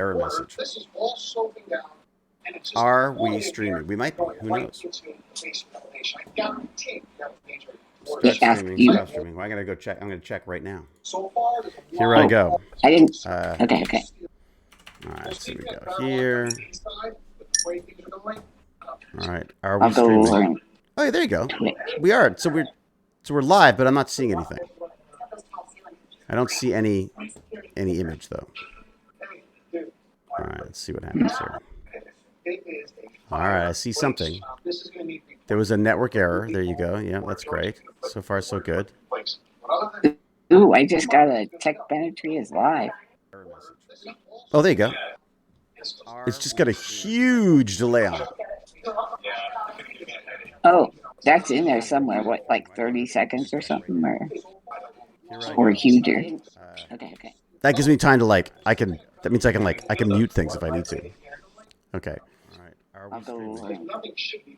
Error message. Are we streaming? We might be. Who knows? Start streaming. Stop streaming. Well, I'm gonna go check. I'm gonna check right now. Here I go. I didn't. Okay. Okay. All right. So we go here. All right. Are we streaming? Oh, yeah, there you go. We are. So we're live, but I'm not seeing anything. I don't see any image though. All right. Let's see what happens here. All right. I see something. There was a network error. There you go. Yeah, that's great. So far, so good. Ooh, I just got a TechBandits is live. Oh, there you go. It's just got a huge delay on it. Oh, that's in there somewhere. What, like 30 seconds or something, or huger? Okay. That gives me time to That means I can mute things if I need to. Okay. All right. Are we streaming?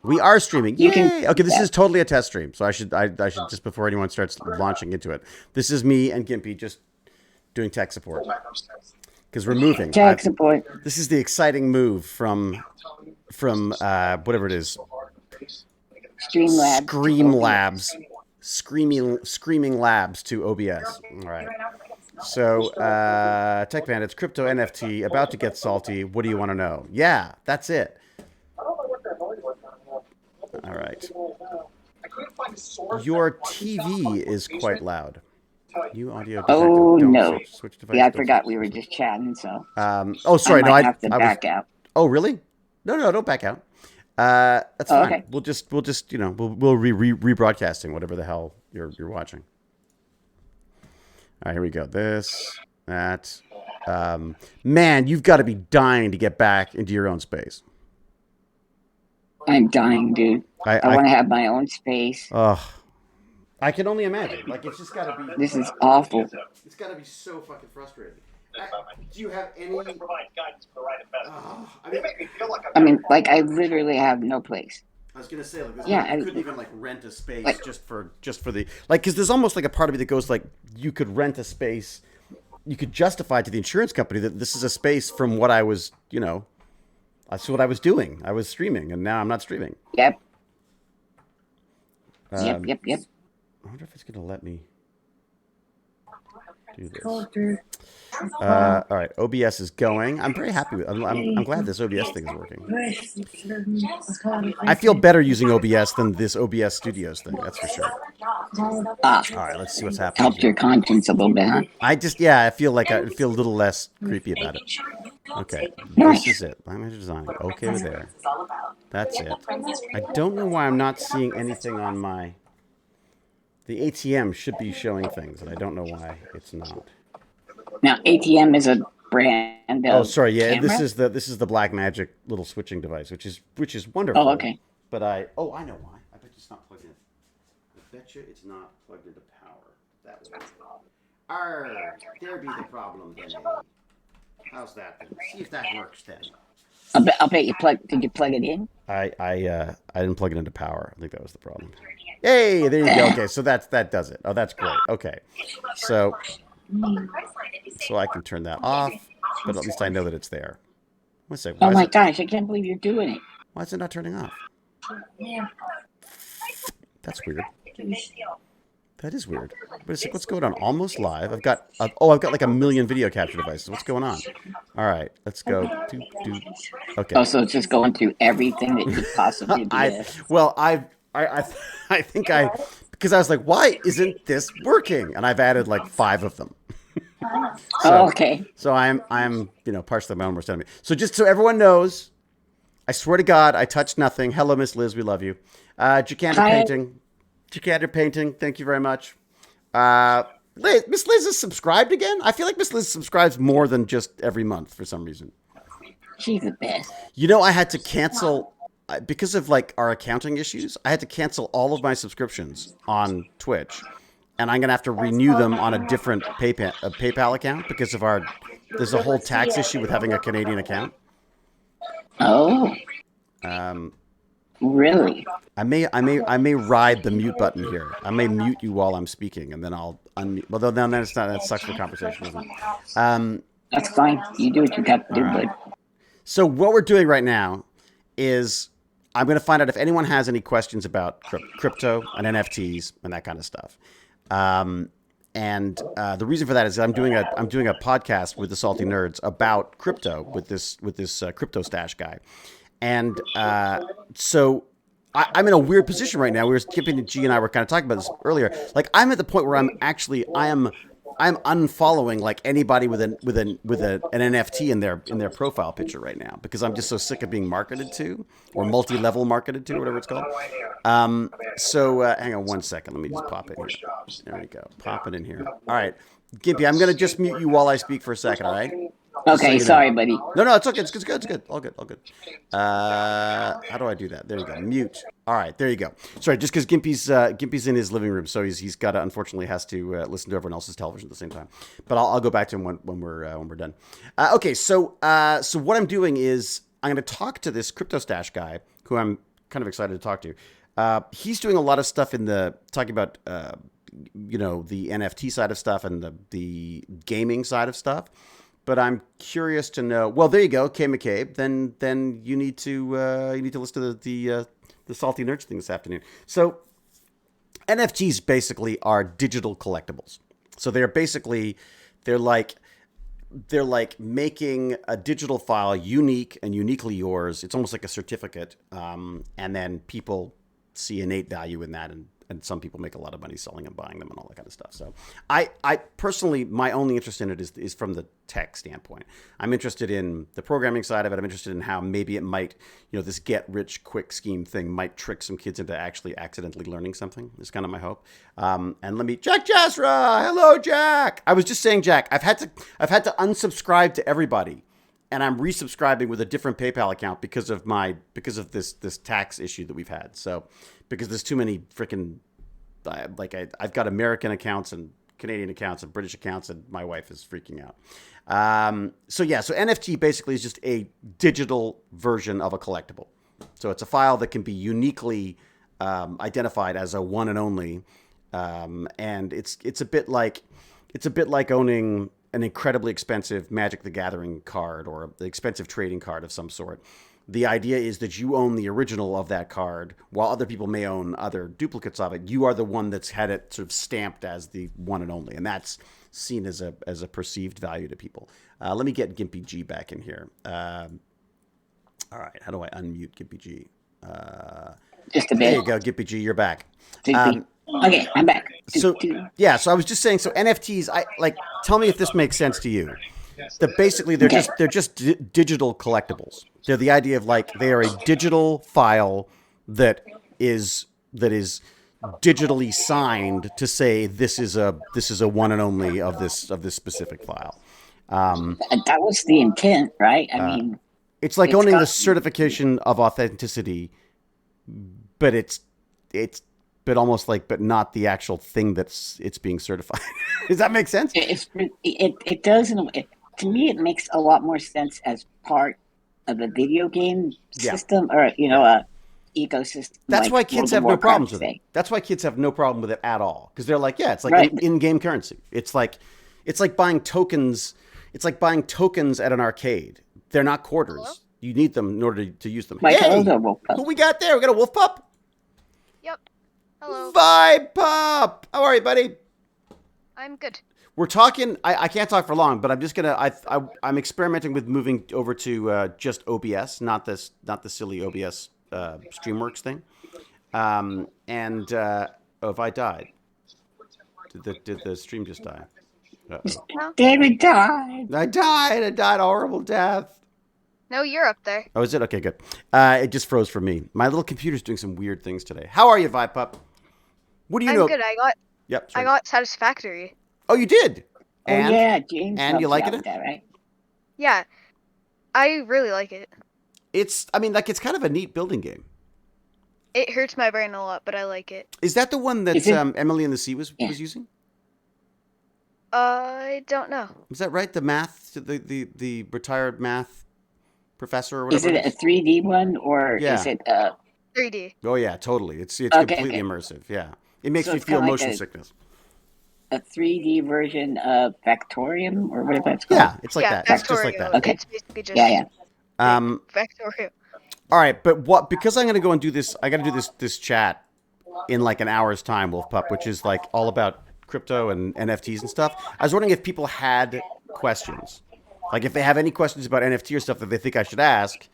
We are streaming. Yay! Okay, this is totally a test stream, so I should just, before anyone starts launching into it, this is me and Gimpy just doing tech support. Because we're moving. Tech support. This is the exciting move from whatever it is. Screaming Labs to OBS. All right. So, TechBandits Crypto NFT about to get salty. What do you want to know? Yeah, that's it. All right. Your TV is quite loud. New audio detector. Oh, don't no. Switch device. Yeah, I forgot we were just chatting, so. Oh, sorry. I have to back out. Oh, really? No, don't back out. That's fine. Okay. We'll just we'll rebroadcasting whatever the hell you're watching. All right, here we go. This, that. Man, you've got to be dying to get back into your own space. I'm dying, dude. I want to have my own space. I can only imagine. Like, it's just got to be. This is awful. It's got to be so fucking frustrating. Do you have any? I mean, like, I literally have no place. I was gonna say, like, you couldn't even rent a space just for the because there's almost like a part of me that goes like, you could rent a space, you could justify to the insurance company that this is a space from what I was, that's what I was doing. I was streaming, and now I'm not streaming. Yep. Yep. I wonder if it's gonna let me do this. All right, OBS is going. I'm very happy with. I'm glad this OBS thing is working. I feel better using OBS than this OBS Studios thing. That's for sure. All right, let's see what's happening. Helped your conscience a little bit, huh? I feel a little less creepy about it. Okay, this is it. Language design. Okay, we're there. That's it. I don't know why I'm not seeing anything on my. The ATM should be showing things, and I don't know why it's not. Now, ATM is a brand. Oh, sorry. Yeah, camera? this is the Black Magic little switching device, which is wonderful. Oh, okay. But I know why. I bet it's not plugged in. I bet you it's not plugged into power. That was there be the problem then. How's that then? See if that works then. I'll bet you did you plug it in? I didn't plug it into power. I think that was the problem. Hey, there you go. Okay, so that does it. Oh, that's great. Okay, so I can turn that off, but at least I know that it's there. What's that? Oh my gosh, I can't believe you're doing it. Why is it not turning off? That's weird. That is weird. But it's like, what's going on? Almost live. I've got like a million video capture devices. What's going on? All right, let's go. Okay. Oh, so it's just going through everything that you possibly did. I think because I was like, why isn't this working? And I've added like 5 of them. Okay. So I'm partially my own worst enemy. So just so everyone knows, I swear to God, I touched nothing. Hello, Miss Liz, we love you. Jacander Painting, thank you very much. Miss Liz is subscribed again? I feel like Miss Liz subscribes more than just every month for some reason. She's the best. I had to cancel, because of like our accounting issues, I had to cancel all of my subscriptions on Twitch. And I'm going to have to renew them on a different PayPal account because of there's a whole tax issue with having a Canadian account. Oh. Really? I may ride the mute button here. I may mute you while I'm speaking, and then I'll unmute. Well, then that sucks for conversation, doesn't it? That's fine. You do what you got to do, bud. So what we're doing right now is I'm going to find out if anyone has any questions about crypto and NFTs and that kind of stuff. The reason for that is I'm doing a podcast with the Salty Nerds about crypto with this crypto stash guy, and so I'm in a weird position right now. We were skipping. G and I were kind of talking about this earlier. Like I'm at the point where I'm unfollowing like anybody with an NFT in their profile picture right now because I'm just so sick of being marketed to or multi-level marketed to, whatever it's called. Hang on one second. Let me just pop it here. There we go. Pop it in here. All right, Gimpy, I'm gonna just mute you while I speak for a second. All right. Okay, so sorry, buddy. No, it's okay. It's good. It's good. All good. How do I do that? There you go. Mute. All right, there you go. Sorry, just because Gimpy's in his living room, so he's got to unfortunately has to listen to everyone else's television at the same time. But I'll go back to him when we're done. Okay, so what I'm doing is I'm going to talk to this crypto stash guy who I'm kind of excited to talk to. He's doing a lot of stuff talking about the NFT side of stuff and the gaming side of stuff. But I'm curious to know. Well, there you go, Kay McCabe. Then you need to listen to the Salty Nerds thing this afternoon. So NFTs basically are digital collectibles. So they're like making a digital file unique and uniquely yours. It's almost like a certificate, and then people see innate value in that, and some people make a lot of money selling and buying them and all that kind of stuff. So I personally, my only interest in it is from the tech standpoint. I'm interested in the programming side of it. I'm interested in how maybe it might, this get rich quick scheme thing might trick some kids into actually accidentally learning something. Is kind of my hope. And let me, Jack Jasra. Hello, Jack. I was just saying, Jack, I've had to unsubscribe to everybody. And I'm resubscribing with a different PayPal account because of this tax issue that we've had. So because there's too many freaking I've got American accounts and Canadian accounts and British accounts, and my wife is freaking out. So NFT basically is just a digital version of a collectible. So it's a file that can be uniquely identified as a one and only, and it's a bit like owning an incredibly expensive Magic the Gathering card or an expensive trading card of some sort. The idea is that you own the original of that card, while other people may own other duplicates of it. You are the one that's had it sort of stamped as the one and only, and that's seen as a perceived value to people. Let me get Gimpy G back in here. All right, how do I unmute Gimpy G? Just a bit. There you go, Gimpy G, you're back. Okay, I'm back. So I was just saying. So NFTs, tell me if this makes sense to you. That basically they're just digital collectibles. They're the idea of they are a digital file that is digitally signed to say this is a one and only of this specific file. That was the intent, right? I mean, it's like owning the certification of authenticity, but but almost but not the actual thing it's being certified. Does that make sense? It does. To me, it makes a lot more sense as part of a video game system or, a ecosystem. That's why kids have no problems with it. That's why kids have no problem with it at all. Because they're it's like in-game currency. It's like buying tokens. It's like buying tokens at an arcade. They're not quarters. Hello? You need them in order to use them. Hey, who we got there? We got a wolf pup? Yep. Hello. Vibe pup. How are you, buddy? I'm good. We're talking. I can't talk for long, but I'm just gonna. I'm experimenting with moving over to just OBS, not the silly OBS Streamworks thing. If I died, did the stream just die? Uh-oh. David died. I died a horrible death. No, you're up there. Oh, is it? Okay, good. It just froze for me. My little computer's doing some weird things today. How are you, Vibe Pup? What do you know? I'm good. I got Satisfactory. Oh, you did? And, yeah, James. And you like it? That, right? Yeah, I really like it. It's kind of a neat building game. It hurts my brain a lot, but I like it. Is that the one that Emily and the Sea was using? I don't know. Is that right? The math, the retired math professor or whatever? Is it a 3D one or is it 3D? Oh yeah, totally. It's completely immersive. Yeah, it makes me feel motion sickness. a 3D version of Factorium or whatever that's called. Yeah, it's like that. It's just like that. Okay. It's basically just Factorial. All right, but because I'm going to go and do this, I got to do this chat in like an hour's time, Wolf Pup, which is like all about crypto and NFTs and stuff. I was wondering if people had questions, like if they have any questions about NFT or stuff that they think I should ask,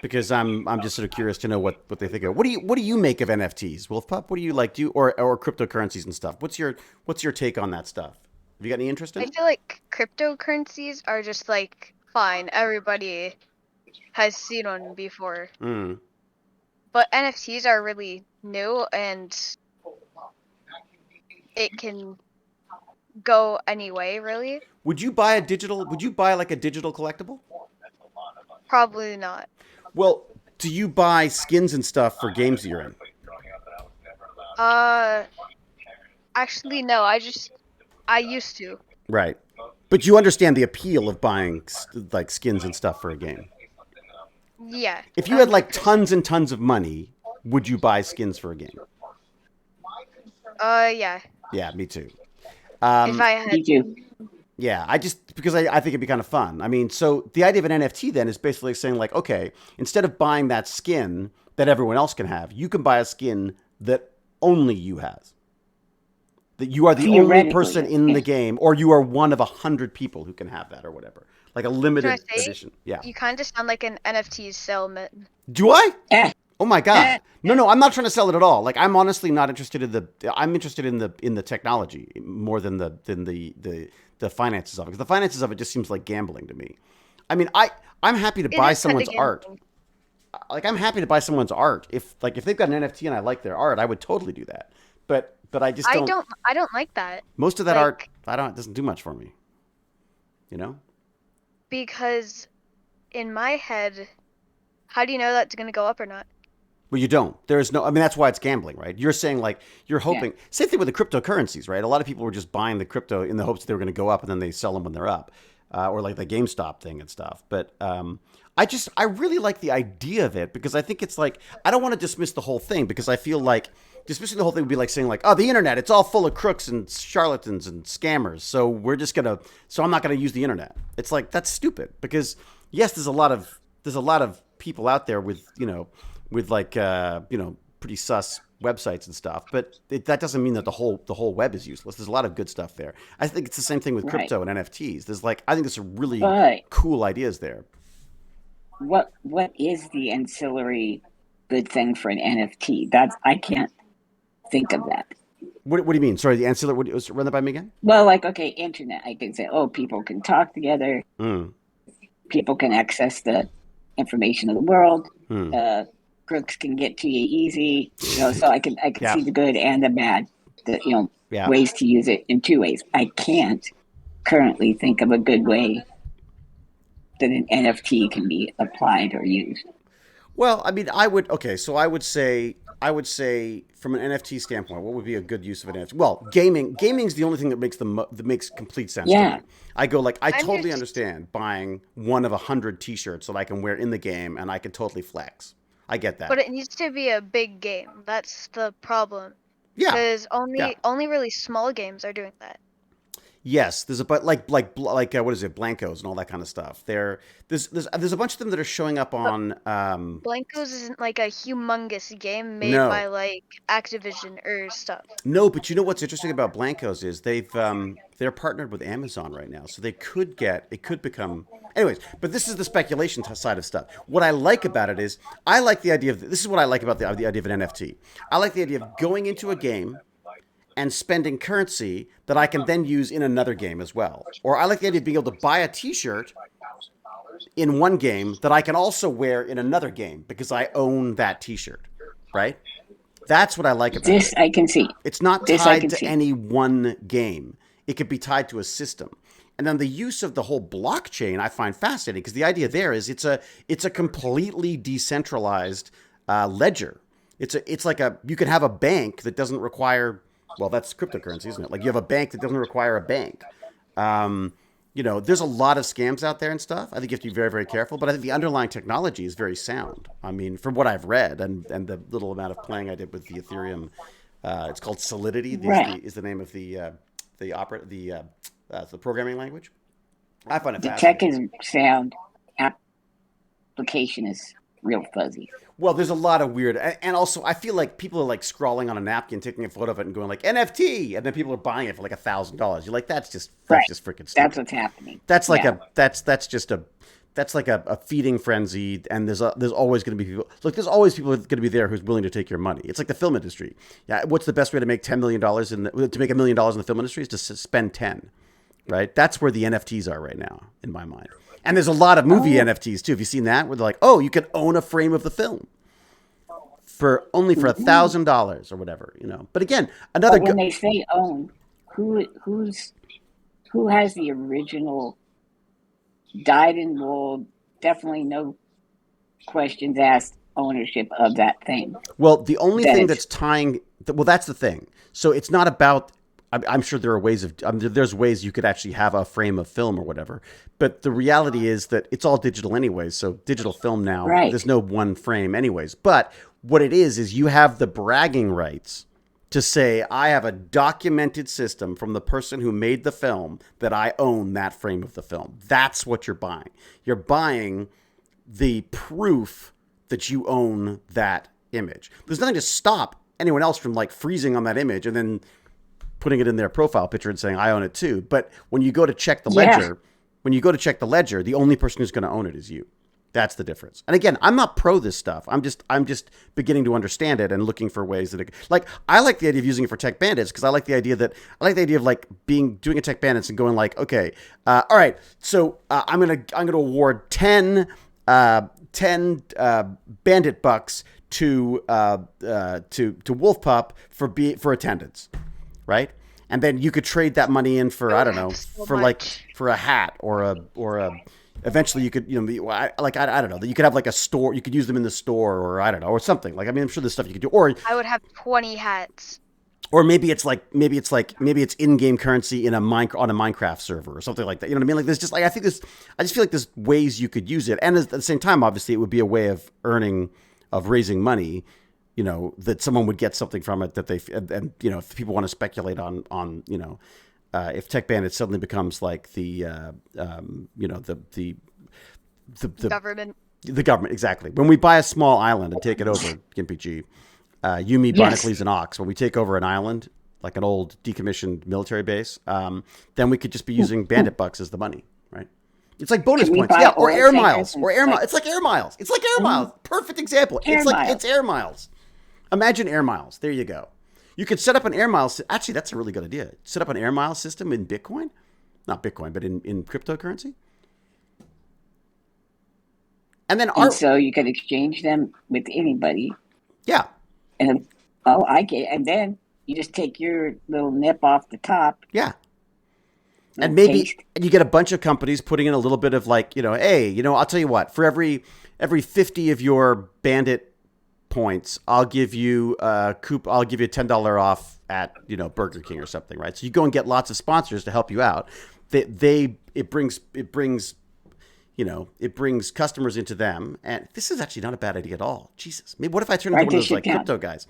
because I'm just sort of curious to know what they think of. What do you make of NFTs, Wolf Pup? What do you like? Or cryptocurrencies and stuff? What's your take on that stuff? Have you got any interest in it? I feel like cryptocurrencies are just like fine. Everybody has seen one before. But NFTs are really new and it can go any way, really. Would you buy like a digital collectible? Probably not. Well, do you buy skins and stuff for games that you're in? Actually no, I used to. Right. But you understand the appeal of buying like skins and stuff for a game. Yeah. If you had like tons and tons of money, would you buy skins for a game? Yeah. Yeah, me too. If I had. Me too. Yeah, because I think it'd be kind of fun. I mean, so the idea of an NFT then is basically saying like, okay, instead of buying that skin that everyone else can have, you can buy a skin that only you have. That you are the only person in the game, or you are one of 100 people who can have that or whatever. Like a limited edition. Yeah. You kind of sound like an NFT salesman. Do I? Oh my god! No, I'm not trying to sell it at all. Like I'm honestly not interested in I'm interested in the technology more than the finances of it. Because the finances of it just seems like gambling to me. I mean, I'm happy to buy someone's art. Like I'm happy to buy someone's art if they've got an NFT and I like their art, I would totally do that. But I just don't. I don't like that. Most of that art, it doesn't do much for me. You know. Because in my head, how do you know that's going to go up or not? Well, you don't. There's no. I mean, that's why it's gambling, right? You're saying like you're hoping. Yeah. Same thing with the cryptocurrencies, right? A lot of people were just buying the crypto in the hopes that they were going to go up, and then they sell them when they're up, or like the GameStop thing and stuff. But I really like the idea of it because I think it's like I don't want to dismiss the whole thing because I feel like dismissing the whole thing would be like saying like, oh, the internet, it's all full of crooks and charlatans and scammers. So I'm not gonna use the internet. It's like that's stupid because yes, there's a lot of people out there with like pretty sus websites and stuff, but that doesn't mean that the whole web is useless. There's a lot of good stuff there. I think it's the same thing with crypto and NFTs. I think there's some really cool ideas there. What is the ancillary good thing for an NFT? I can't think of that. What do you mean? Sorry, the ancillary. Run that by me again. Well, like internet. I can say, people can talk together. People can access the information of the world. Crooks can get to you easy. So I can see the good and the bad. Ways to use it in two ways. I can't currently think of a good way that an NFT can be applied or used. Well, I mean, I would say from an NFT standpoint, what would be a good use of an NFT? Well, gaming's the only thing that makes complete sense to me. I totally understand buying one of 100 t-shirts that I can wear in the game and I can totally flex. I get that. But it needs to be a big game. That's the problem. Yeah. Because only really small games are doing that. Yes, there's like what is it, Blancos and all that kind of stuff. There's a bunch of them that are showing up on. Blancos isn't like a humongous game made by like Activision or stuff. No, but you know what's interesting about Blancos is they're partnered with Amazon right now, so it could become. Anyways, but this is the speculation side of stuff. What I like about it is I like the idea of this is what I like about the idea of an NFT. I like the idea of going into a game and spending currency that I can then use in another game as well. Or I like the idea of being able to buy a t-shirt in one game that I can also wear in another game because I own that t-shirt, right? That's what I like about this. It. I can see. It's not tied to any one game. It could be tied to a system. And then the use of the whole blockchain I find fascinating because the idea there is it's a completely decentralized ledger. It's like you can have a bank that doesn't require. Well, that's cryptocurrency, isn't it? Like you have a bank that doesn't require a bank. There's a lot of scams out there and stuff. I think you have to be very, very careful. But I think the underlying technology is very sound. I mean, from what I've read and the little amount of playing I did with the Ethereum, it's called Solidity. Is the name of the the programming language. I find it the fascinating. tech is sound. Application is real fuzzy. Well, there's a lot of weird, and also I feel like people are like scrawling on a napkin, taking a photo of it, and going like NFT, and then people are buying it for like $1,000. You're like, that's just freaking stupid. That's what's happening. That's like that's like a feeding frenzy, and there's always going to be people. Look, there's always people going to be there who's willing to take your money. It's like the film industry. Yeah, what's the best way to make $10 million to make $1 million in the film industry is to spend 10, right? That's where the NFTs are right now, in my mind. And there's a lot of movie NFTs too. Have you seen that? Where they're like, oh, you can own a frame of the film for $1,000 or whatever, you know. But again, But when they say own, who has the original dyed in wool, definitely no questions asked ownership of that thing? Well, the only thing that's tying, well, that's the thing. So it's not about. I'm sure there are ways of. There's ways you could actually have a frame of film or whatever. But the reality is that it's all digital anyways. So digital film now, there's no one frame anyways. But what it is you have the bragging rights to say, I have a documented system from the person who made the film that I own that frame of the film. That's what you're buying. You're buying the proof that you own that image. There's nothing to stop anyone else from like freezing on that image and then putting it in their profile picture and saying, I own it too. But when you go to check the ledger, the only person who's going to own it is you. That's the difference. And again, I'm not pro this stuff. I'm just beginning to understand it and looking for ways that I like the idea of using it for Tech Bandits because I like the idea of like doing a Tech Bandits and going like, okay, all right, so I'm gonna award 10 bandit bucks to Wolfpup for attendance, right? And then you could trade that money in for I don't know for a hat or a eventually you could I don't know, that you could have like a store, you could use them in the store or I don't know, or something like, I mean, I'm sure there's stuff you could do, or I would have 20 hats. Or maybe it's in-game currency on a Minecraft server or something like that. You know what I mean? Like there's just like I just feel like there's ways you could use it, and at the same time, obviously, it would be a way of raising money. You know, that someone would get something from it that they and you know, if people want to speculate on you know, if Tech Bandit suddenly becomes like the Government. The government, exactly. When we buy a small island and take it over, Gimpy G. You, me, Barnacles, and Ox, when we take over an island, like an old decommissioned military base, then we could just be using bandit bucks as the money, right? It's like bonus points. Yeah, or air miles. It's like air miles. It's like air miles. Perfect example. It's air miles. Imagine air miles. There you go. You could set up an air miles. Actually, that's a really good idea. Set up an air miles system in Bitcoin. Not Bitcoin, but in cryptocurrency. And then so you can exchange them with anybody. Yeah. And and then you just take your little nip off the top. Yeah. And maybe you get a bunch of companies putting in a little bit of like, you know, hey, you know, I'll tell you what, for every 50 of your bandit points, I'll give you $10 off at, you know, Burger King or something, right? So you go and get lots of sponsors to help you out. It brings customers into them, and this is actually not a bad idea at all. Jesus, maybe what if I turn into one of those like crypto guys?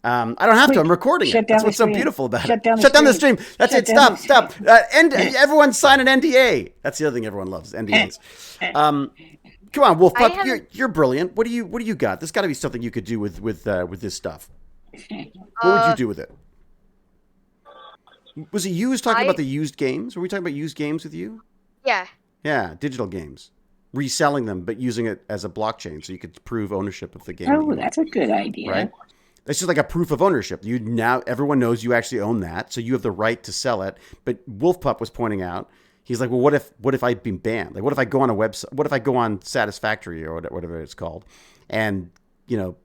I don't have to. I'm recording it. That's what's so beautiful about it. Shut down the stream. That's it. Stop. Everyone sign an NDA. That's the other thing everyone loves, NDAs. Come on, Wolf Pup, you're brilliant. What do you got? There's got to be something you could do with this stuff. What would you do with it? Was it you talking about the used games? Were we talking about used games with you? Yeah. Yeah, digital games. Reselling them, but using it as a blockchain so you could prove ownership of the game. Oh, that's a good idea. Right? That's just like a proof of ownership. Everyone knows you actually own that, so you have the right to sell it. But Wolfpup was pointing out, he's like, well, what if I'd been banned? Like, what if I go on a website? What if I go on Satisfactory or whatever it's called, and you know,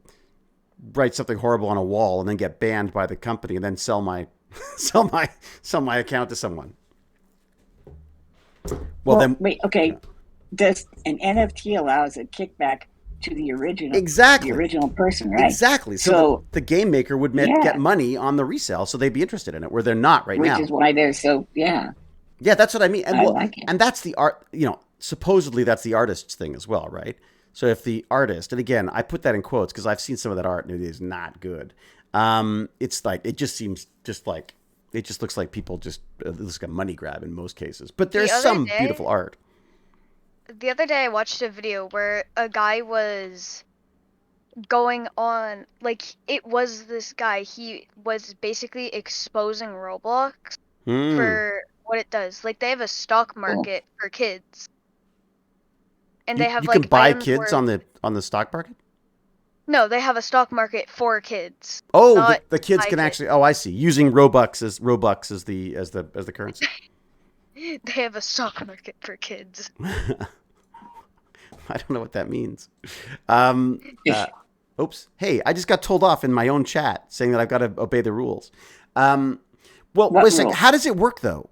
write something horrible on a wall and then get banned by the company and then sell my account to someone? Well, then wait, okay. Yeah. Does an NFT allows a kickback to the original? Exactly. The original person, right? Exactly. So the game maker would get money on the resale, so they'd be interested in it, where they're not right now. Which is why they're so, yeah. Yeah, that's what I mean. And, I like it. And that's the art, you know, supposedly that's the artist's thing as well, right? So if the artist, and again, I put that in quotes because I've seen some of that art and it is not good. It's like, it just seems just like, It just looks like people just it looks like a money grab in most cases. But there's some beautiful art. The other day I watched a video where a guy was going on, like, it was this guy, he was basically exposing Roblox for what it does. Like, they have a stock market for kids. And they have you like can buy kids on the stock market? No, they have a stock market for kids. Oh, the kids can actually. Oh, I see. Using Robux as the currency. They have a stock market for kids. I don't know what that means. Oops. Hey, I just got told off in my own chat saying that I've got to obey the rules. Well, wait a second. How does it work though?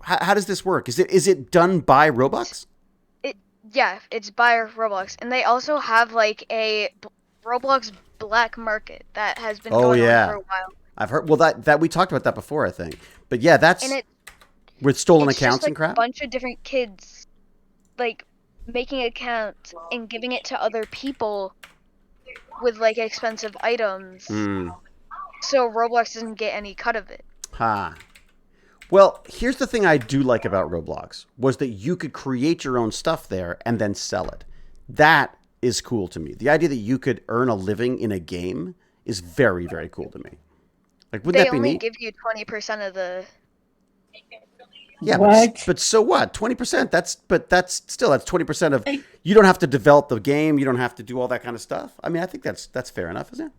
How does this work? Is it done by Roblox? Yeah, it's by Roblox, and they also have like a Roblox black market that has been going on for a while. I've heard. Well, that we talked about that before, I think. But yeah, that's with stolen accounts just, and crap. A bunch of different kids, like, making accounts and giving it to other people with like expensive items. So Roblox doesn't get any cut of it. Well, here's the thing I do like about Roblox was that you could create your own stuff there and then sell it. That is cool to me. The idea that you could earn a living in a game is very, very cool to me. Like, wouldn't that be neat? They only give you 20% of the. Yeah, but so what? 20%. That's 20% of. You don't have to develop the game. You don't have to do all that kind of stuff. I mean, I think that's fair enough, isn't it?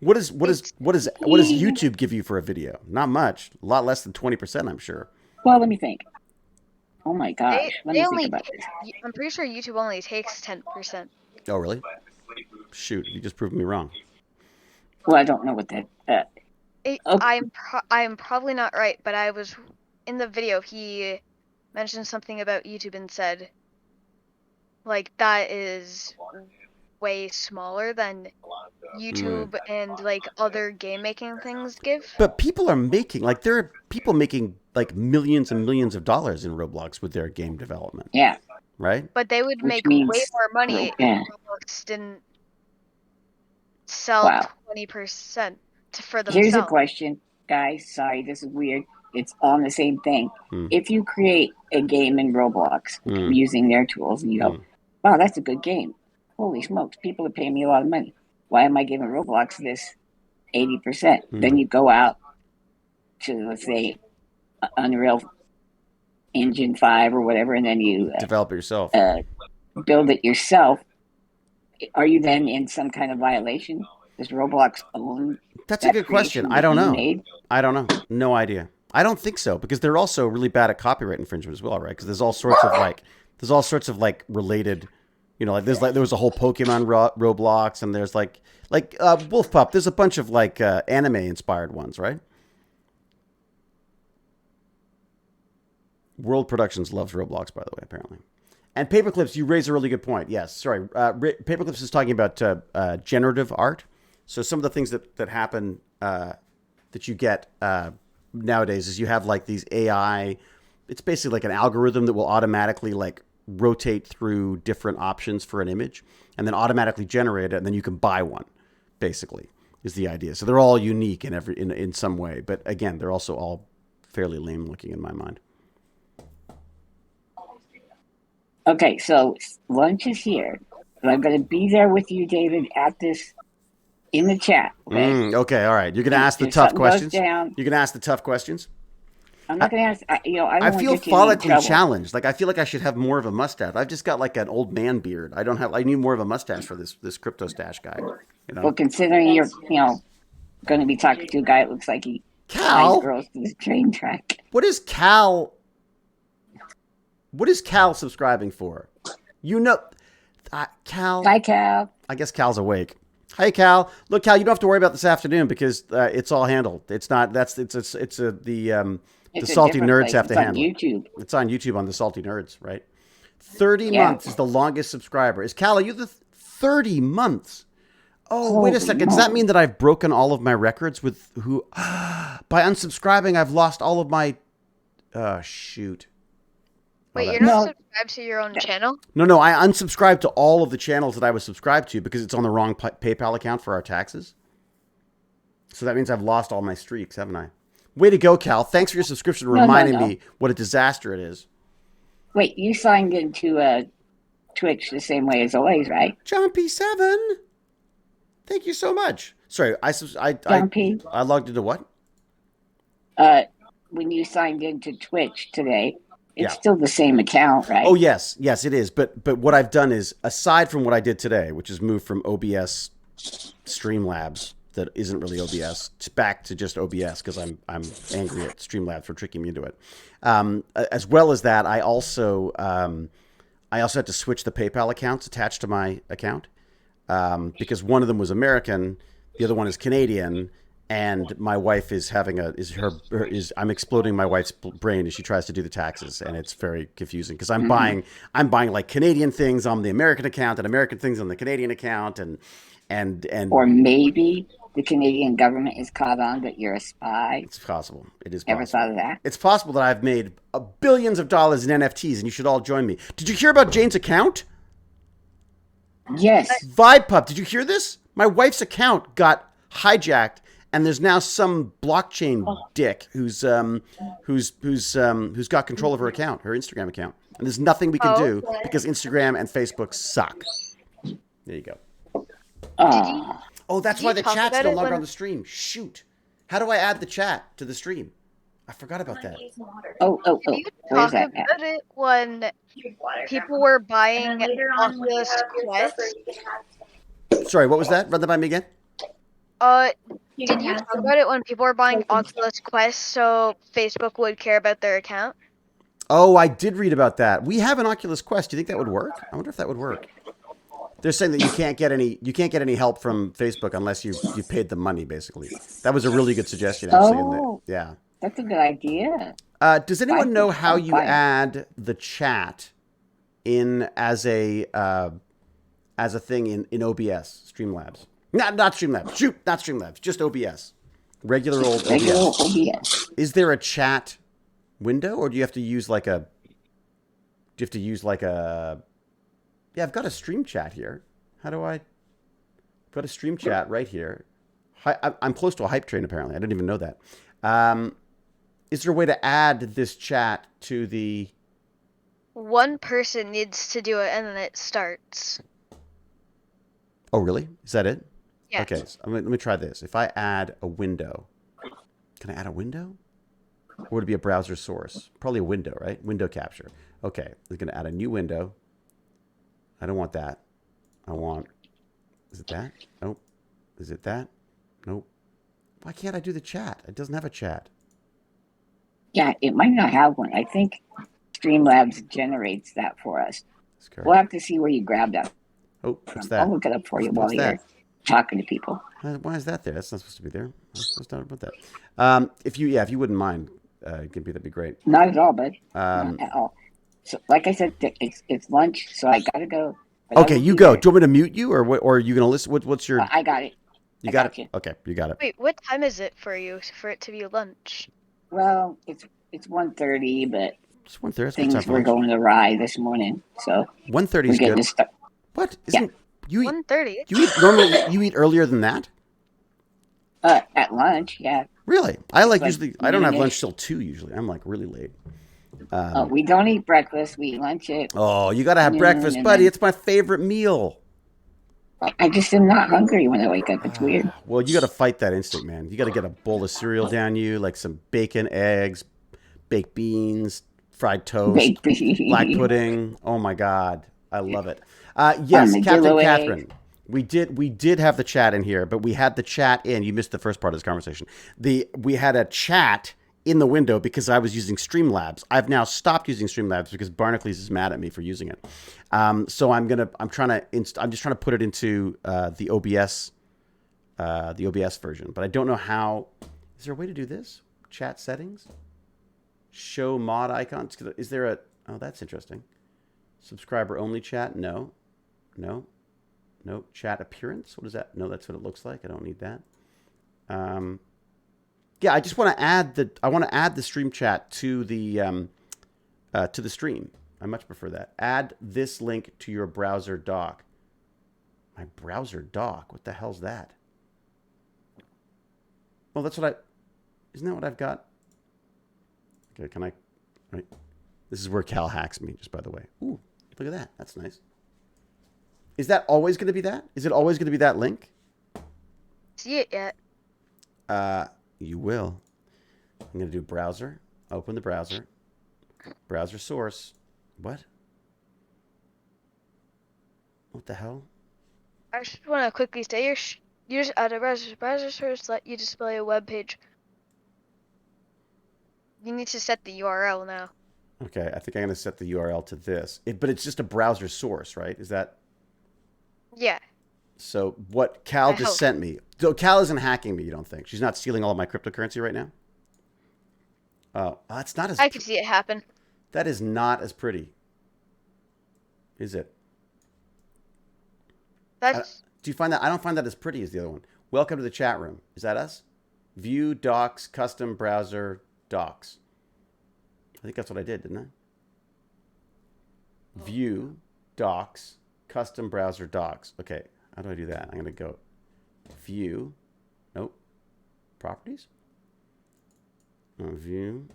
What does YouTube give you for a video? Not much. A lot less than 20%, I'm sure. Well, let me think. Oh my gosh. Let me think about this. I'm pretty sure YouTube only takes 10%. Oh, really? Shoot, you just proved me wrong. Well, I don't know what that. I'm probably not right, but I was in the video. He mentioned something about YouTube and said, like, that is way smaller than YouTube and like other game making things give. But people are making there are people making like millions and millions of dollars in Roblox with their game development. Yeah. Right? But they would make way more money if Roblox didn't sell 20% for themselves. Here's a question, guys. Sorry, this is weird. It's on the same thing. If you create a game in Roblox using their tools and you go, wow, that's a good game. Holy smokes, people are paying me a lot of money. Why am I giving Roblox this 80%? Then you go out to, let's say, Unreal Engine 5 or whatever, and then you develop it yourself. Build it yourself. Are you then in some kind of violation? Does Roblox own? That's a good question. I don't know. I don't know. No idea. I don't think so, because they're also really bad at copyright infringement as well, right? Because there's all sorts of like related. You know, like there was a whole Pokemon Roblox, and there's like Wolf Pup. There's a bunch of like anime inspired ones, right? World Productions loves Roblox, by the way, apparently. And Paperclips, you raise a really good point. Yes, sorry. Paperclips is talking about generative art. So some of the things that happen that you get nowadays is you have like these AI. It's basically like an algorithm that will automatically like rotate through different options for an image and then automatically generate it, and then you can buy one, basically, is the idea. So they're all unique in some way, but again, they're also all fairly lame looking in my mind. Okay, so lunch is here, but I'm going to be there with you, David, at this in the chat. Okay, okay, all right. You're going to ask the tough questions. You're going to ask the tough questions. I'm not going to ask. I feel follically challenged. Like I feel like I should have more of a mustache. I've just got like an old man beard. I need more of a mustache for this crypto stash guy. You know? Well, considering you're going to be talking to a guy that looks like he Cal girls to the train track. What is Cal subscribing for? Cal. Hi, Cal. I guess Cal's awake. Hi, Cal. Look, Cal, you don't have to worry about this afternoon because it's all handled. It's not. The Salty Nerds have to handle it. It's on YouTube on the Salty Nerds, right? 30 months is the longest subscriber. Is Cal, are you the 30 months? Oh, wait a second. Does that mean that I've broken all of my records with who? By unsubscribing, I've lost all of my... shoot. Wait, you're not subscribed to your own channel? No. I unsubscribed to all of the channels that I was subscribed to because it's on the wrong PayPal account for our taxes. So that means I've lost all my streaks, haven't I? Way to go, Cal. Thanks for your subscription reminding me what a disaster it is. Wait, you signed into Twitch the same way as always, right? John P7. Thank you so much. Sorry, I logged into what? When you signed into Twitch today, it's still the same account, right? Oh, yes, it is. But what I've done is, aside from what I did today, which is move from OBS Streamlabs that isn't really OBS back to just OBS because I'm angry at Streamlabs for tricking me into it. As well as that, I also had to switch the PayPal accounts attached to my account because one of them was American, the other one is Canadian. And my wife is I'm exploding my wife's brain as she tries to do the taxes, and it's very confusing because I'm buying like Canadian things on the American account and American things on the Canadian account, and or maybe the Canadian government is caught on that you're a spy. It's possible. It is possible. Ever thought of that? It's possible that I've made billions of dollars in NFTs, and you should all join me. Did you hear about Jane's account? Yes. VibePub. Did you hear this? My wife's account got hijacked. And there's now some blockchain dick who's got control of her account, her Instagram account. And there's nothing we can do because Instagram and Facebook suck. There you go. That's why the chat's no longer on the stream. Shoot. How do I add the chat to the stream? I forgot about that. Did you talk about it when people were buying Oculus Quest? Sorry, what was that? Run that by me again. Did you talk about it when people were buying Oculus Quest so Facebook would care about their account? Oh, I did read about that. We have an Oculus Quest. Do you think that would work? I wonder if that would work. They're saying that you can't get any help from Facebook unless you paid them money, basically. That was a really good suggestion, actually. Yeah. That's a good idea. Does anyone know how you add the chat in as a thing in OBS, Streamlabs? Not Streamlabs. Shoot, not Streamlabs. Just OBS. Regular old OBS. Is there a chat window, or do you have to use like a? Yeah, I've got a stream chat here. How do I? I've got a stream chat right here. I'm close to a hype train. Apparently, I didn't even know that. Is there a way to add this chat to the? One person needs to do it, and then it starts. Oh, really? Is that it? Yeah. Okay, so let me try this. If I add a window, can I add a window? Or would it be a browser source? Probably a window, right? Window capture. Okay, we're going to add a new window. I don't want that. Is it that? Nope. Is it that? Nope. Why can't I do the chat? It doesn't have a chat. Yeah, it might not have one. I think Streamlabs generates that for us. We'll have to see where you grabbed that. Oh, what's that? I'll look it up for you while you're talking to people. Why is that there? That's not supposed to be there. Let's not about that. If you wouldn't mind, that'd be great. Not at all, bud. Not at all. So, like I said, it's lunch, so I gotta go. Okay, you go. Do you want me to mute you, or what? Or are you gonna listen? What's your? I got it. You got it. Okay, you got it. Wait, what time is it for you for it to be lunch? Well, it's 1:30, but it's 1:30. Things were going awry this morning, so 1:30 is good. What? You eat 1:30? You eat earlier than that? At lunch, yeah. Really? I usually. I don't have lunch till 2 usually. I'm like really late. We don't eat breakfast. We eat lunch at. Oh, you gotta have breakfast, buddy. It's my favorite meal. I just am not hungry when I wake up. It's weird. Well, you gotta fight that instinct, man. You gotta get a bowl of cereal down you, like some bacon, eggs, baked beans, fried toast, black pudding. Oh my God, I love it. Yes, Captain Catherine. We did have the chat in here, but we had the chat in. You missed the first part of this conversation. We had a chat in the window because I was using Streamlabs. I've now stopped using Streamlabs because Barnacules is mad at me for using it. So I'm just trying to put it into the OBS version, but I don't know how. Is there a way to do this? Chat settings, show mod icons. Is there a? Oh, that's interesting. Subscriber only chat? No. Chat appearance. What is that? No, that's what it looks like. I don't need that. Yeah, I just want to add the stream chat to the stream. I much prefer that. Add this link to your browser dock. My browser dock. What the hell's that? Well, isn't that what I've got? Okay, can I? Right. This is where Cal hacks me, just by the way. Ooh, look at that. That's nice. Is that always going to be that? Is it always going to be that link? See it yet? You will. I'm going to do browser. Open the browser. Browser source. What? What the hell? I just want to quickly say you just add a browser source let you display a web page. You need to set the URL now. Okay, I think I'm going to set the URL to this. But it's just a browser source, right? Is that? Yeah. So what Cal just sent me. So Cal isn't hacking me, you don't think? She's not stealing all of my cryptocurrency right now? Oh, that's not as... I could see it happen. That is not as pretty. Is it? That's... Do you find that? I don't find that as pretty as the other one. Welcome to the chat room. Is that us? View, docs, custom browser, docs. I think that's what I did, didn't I? View, docs, custom browser, docs. Okay, how do I do that? I'm going to go view. Nope. Properties. View.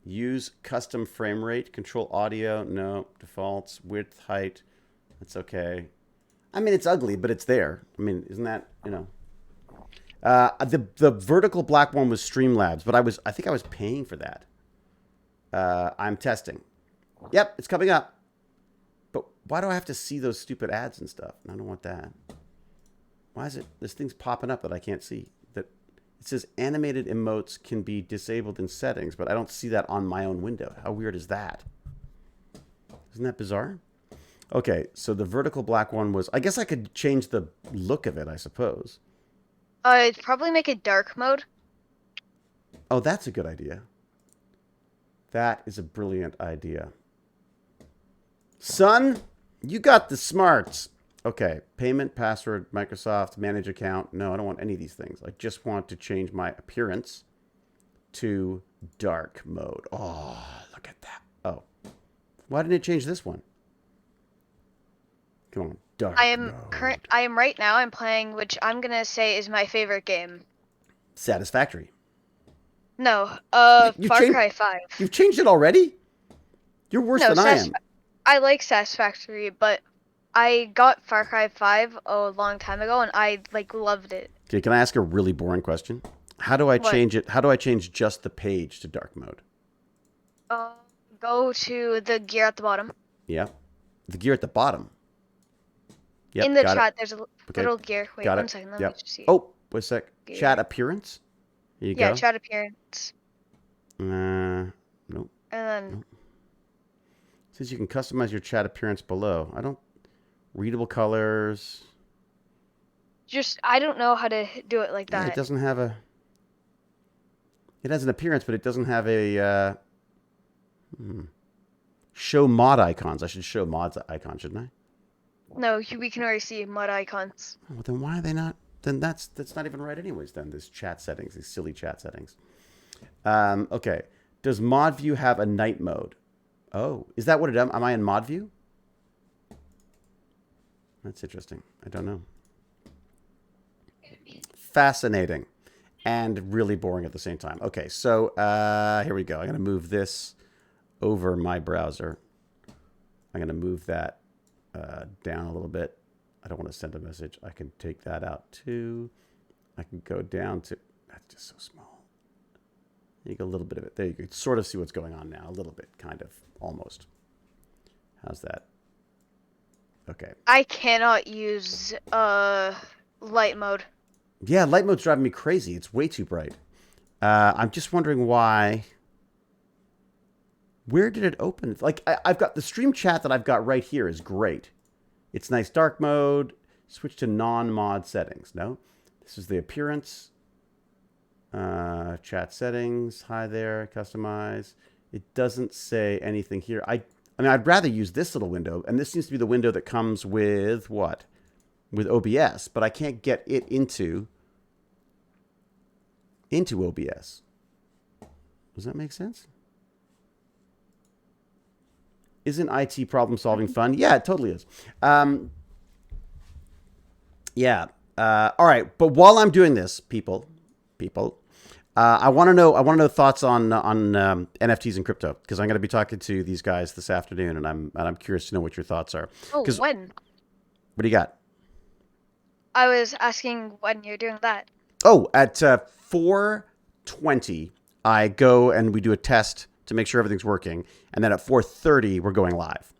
Use custom frame rate. Control audio. No. Defaults. Width, height. That's okay. I mean, it's ugly, but it's there. I mean, isn't that, you know? The vertical black one was Streamlabs, but I think I was paying for that. I'm testing. Yep, it's coming up. But why do I have to see those stupid ads and stuff? I don't want that. Why is it this thing's popping up that I can't see? That it says animated emotes can be disabled in settings, but I don't see that on my own window. How weird is that? Isn't that bizarre? Okay, so the vertical black one was... I guess I could change the look of it, I suppose. I'd probably make it dark mode. Oh, that's a good idea. That is a brilliant idea. Son, you got the smarts. Okay, payment, password, Microsoft, manage account. No, I don't want any of these things. I just want to change my appearance to dark mode. Oh, look at that. Oh, why didn't it change this one? Come on, dark mode. I am right now. I'm playing, which I'm gonna say is my favorite game. Satisfactory. No, Far Cry 5. You've changed it already? You're worse than I am. I like Satisfactory, but I got Far Cry 5 a long time ago, and I loved it. Okay, can I ask a really boring question? How do I change it? How do I change just the page to dark mode? Go to the gear at the bottom. Yeah, the gear at the bottom. Yep, in the chat, there's a little gear. Wait, one second. Let me just see. Oh, wait a sec. Gear. Chat appearance? Here you go. Yeah, chat appearance. Nope. And then... Nope. It says you can customize your chat appearance below. I don't... Readable colors. I don't know how to do it like that. Yeah, it doesn't have a... It has an appearance, but it doesn't have a... Show mod icons. I should show mods icons, shouldn't I? No, we can already see mod icons. Oh, well, then why are they not? Then that's not even right anyways, then, this chat settings, these silly chat settings. Okay. Does mod view have a night mode? Oh, is that what it is? Am I in mod view? That's interesting. I don't know. Fascinating. And really boring at the same time. Okay, so here we go. I'm going to move this over my browser. I'm going to move that down a little bit. I don't want to send a message. I can take that out too. I can go down to... That's just so small. You get a little bit of it. There you can sort of see what's going on now. A little bit, kind of, almost. How's that? Okay. I cannot use light mode. Yeah, light mode's driving me crazy. It's way too bright. I'm just wondering why... Where did it open? Like, I've got the stream chat that I've got right here is great. It's nice dark mode. Switch to non-mod settings. No? This is the appearance. Chat settings. Hi there. Customize. It doesn't say anything here. I mean, I'd rather use this little window. And this seems to be the window that comes with what? With OBS. But I can't get it into OBS. Does that make sense? Isn't IT problem solving fun? Yeah, it totally is. Yeah. All right. But while I'm doing this, people, I want to know thoughts on NFTs and crypto, because I'm going to be talking to these guys this afternoon, and I'm curious to know what your thoughts are. Oh, when? What do you got? I was asking when you're doing that. Oh, at 4:20, I go and we do a test to make sure everything's working, and then at 4:30 we're going live.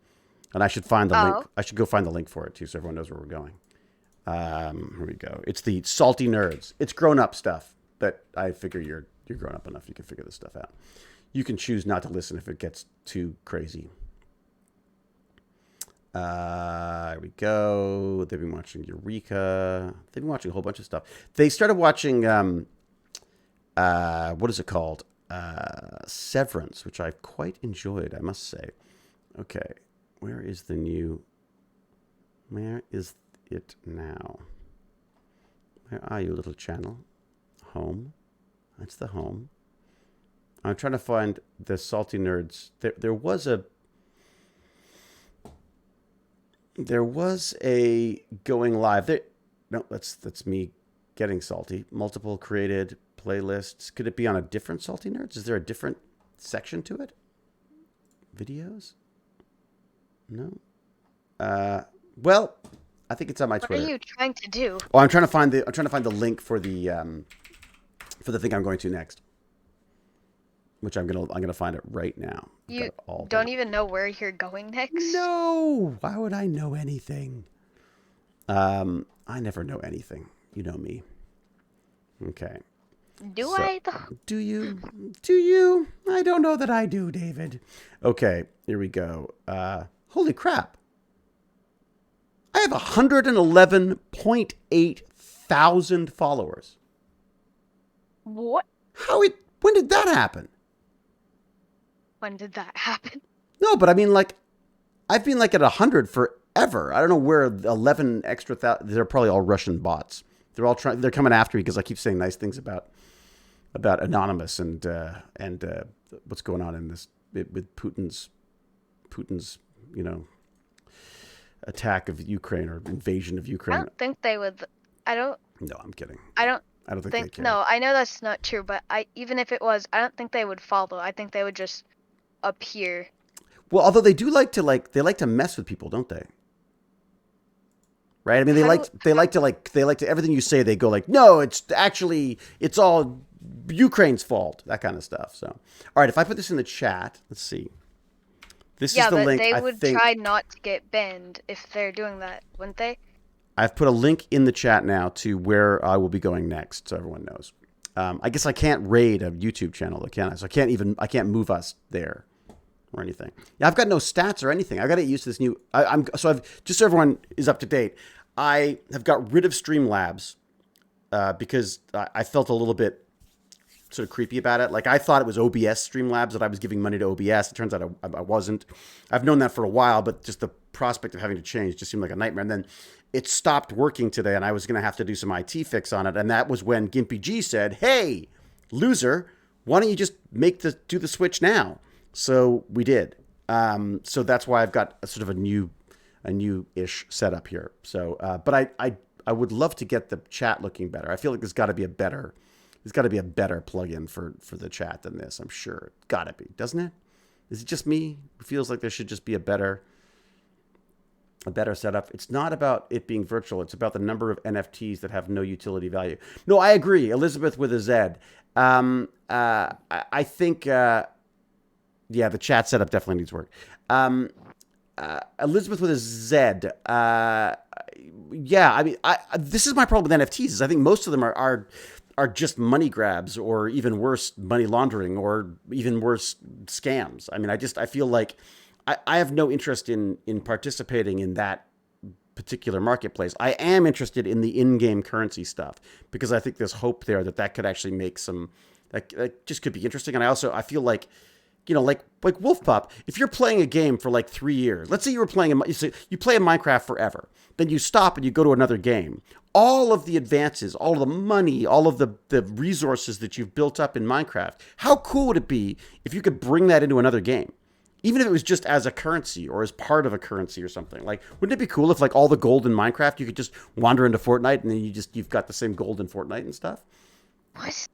And I should find the link. I should go find the link for it too, so everyone knows where we're going. Here we go. It's the Salty Nerds. It's grown-up stuff, but I figure you're grown up enough. You can figure this stuff out. You can choose not to listen if it gets too crazy. Here we go. They've been watching Eureka. They've been watching a whole bunch of stuff. They started watching, what is it called? Severance, which I've quite enjoyed, I must say. Okay. Where is it now? Where are you, little channel? Home. That's the home. I'm trying to find the Salty Nerds. There was a going live. No, that's me getting salty. Multiple created playlists. Could it be on a different Salty Nerds? Is there a different section to it? Videos? No. Well, I think it's on my Twitter. What are you trying to do? Oh, I'm trying to find the link for the thing I'm going to next. Which I'm gonna find it right now. You don't even know where you're going next? No. Why would I know anything? I never know anything. You know me. Okay. Do I though? Do you? Do you? I don't know that I do, David. Okay, here we go. Holy crap. I have 111.8 thousand followers. What? When did that happen? When did that happen? No, but I mean, like, I've been like at 100 forever. I don't know where 11 extra thousand. They're probably all Russian bots. They're all trying. They're coming after me because I keep saying nice things about Anonymous and what's going on in this with Putin's attack of Ukraine or invasion of Ukraine. I don't think they would. No, I'm kidding. I don't think they care. No, I know that's not true, but even if it was, I don't think they would follow. I think they would just appear. Well, although they do like to mess with people, don't they? Right? I mean, they like to everything you say, they go like, no, it's all Ukraine's fault, that kind of stuff. So, all right, if I put this in the chat, let's see. This is the link. Yeah, but they would try not to get banned if they're doing that, wouldn't they? I've put a link in the chat now to where I will be going next, so everyone knows. I guess I can't raid a YouTube channel, though, can I? So I can't move us there or anything. Yeah, I've got no stats or anything. I got to get used to this new. Just so everyone is up to date. I have got rid of Streamlabs because I felt a little bit sort of creepy about it. Like, I thought it was OBS Streamlabs that I was giving money to OBS. It turns out I wasn't. I've known that for a while, but just the prospect of having to change just seemed like a nightmare. And then it stopped working today, and I was going to have to do some IT fix on it. And that was when Gimpy G said, "Hey, loser, why don't you just do the switch now?" So we did. So that's why I've got a sort of a new-ish setup here. So, but I would love to get the chat looking better. I feel like there's got to be a better plugin for the chat than this. I'm sure it's got to be, doesn't it? Is it just me? It feels like there should just be a better setup. It's not about it being virtual. It's about the number of NFTs that have no utility value. No, I agree. Elizabeth with a Z. I think, the chat setup definitely needs work. Elizabeth with a Z. I mean, this is my problem with NFTs. Is I think most of them are just money grabs, or even worse, money laundering, or even worse, scams. I mean, I feel like I have no interest in participating in that particular marketplace. I am interested in the in-game currency stuff because I think there's hope there that could actually make some, that just could be interesting. And I feel like, like Wolf Pup, if you're playing a game for like 3 years, let's say you play a Minecraft forever, then you stop and you go to another game. All of the advances, all of the money, all of the resources that you've built up in Minecraft, how cool would it be if you could bring that into another game? Even if it was just as a currency or as part of a currency or something. Like, wouldn't it be cool if, like, all the gold in Minecraft, you could just wander into Fortnite and then you've got the same gold in Fortnite and stuff? What?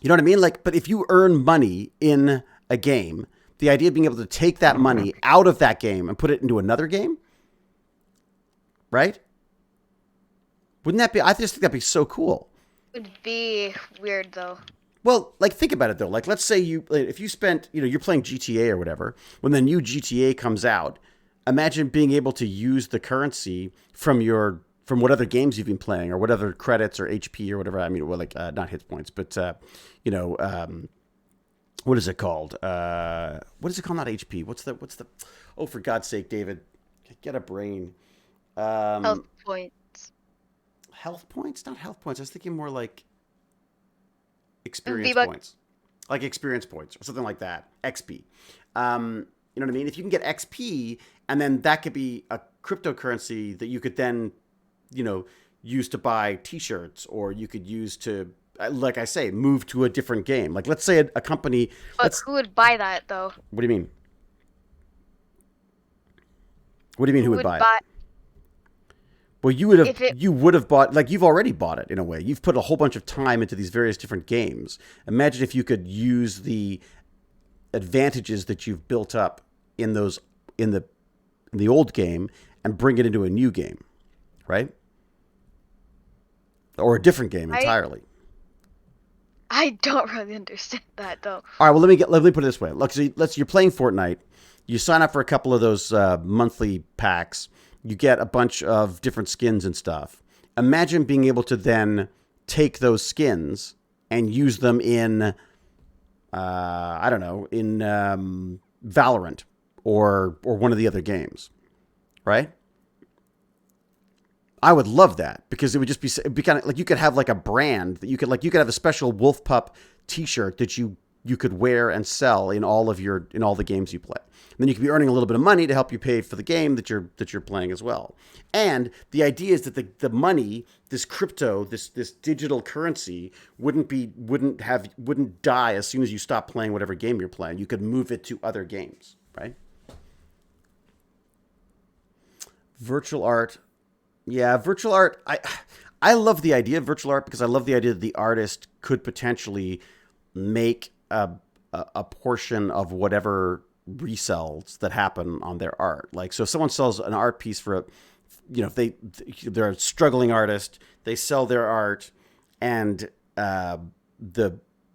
You know what I mean? Like, but if you earn money in a game, the idea of being able to take that money out of that game and put it into another game, right? Wouldn't that be? I just think that'd be so cool. It would be weird though. Well, like think about it though. Like let's say if you spent, you're playing GTA or whatever, when the new GTA comes out, imagine being able to use the currency from what other games you've been playing or what other credits or HP or whatever. I mean, well, like not hit points, but what is it called? What is it called? Not HP. What's the? Oh, for God's sake, David, get a brain. Health points. Health points? Not health points. I was thinking more like experience V-Bucks. points, like experience points or something like that. XP. You know what I mean? If you can get XP, and then that could be a cryptocurrency that you could then, use to buy T-shirts, or you could use to, like I say, move to a different game. Like let's say a company. But who would buy that though? What do you mean? What do you mean? Who would buy it? Well, you would have bought, like you've already bought it in a way. You've put a whole bunch of time into these various different games. Imagine if you could use the advantages that you've built up in the old game and bring it into a new game, right? Or a different game entirely. I don't really understand that though. All right, well let me put it this way. Look, so you're playing Fortnite. You sign up for a couple of those monthly packs. You get a bunch of different skins and stuff. Imagine being able to then take those skins and use them in, I don't know, in Valorant or one of the other games, right? I would love that because it'd be kind of like you could have like a brand that you could have a special Wolf Pup T-shirt that you could wear and sell in all the games you play. And then you could be earning a little bit of money to help you pay for the game that you're playing as well. And the idea is that the money, this crypto, this digital currency wouldn't die as soon as you stop playing whatever game you're playing. You could move it to other games, right? Virtual art. Yeah, virtual art. I love the idea of virtual art because I love the idea that the artist could potentially make a portion of whatever resells that happen on their art. Like, so if someone sells an art piece for if they're a struggling artist, they sell their art, and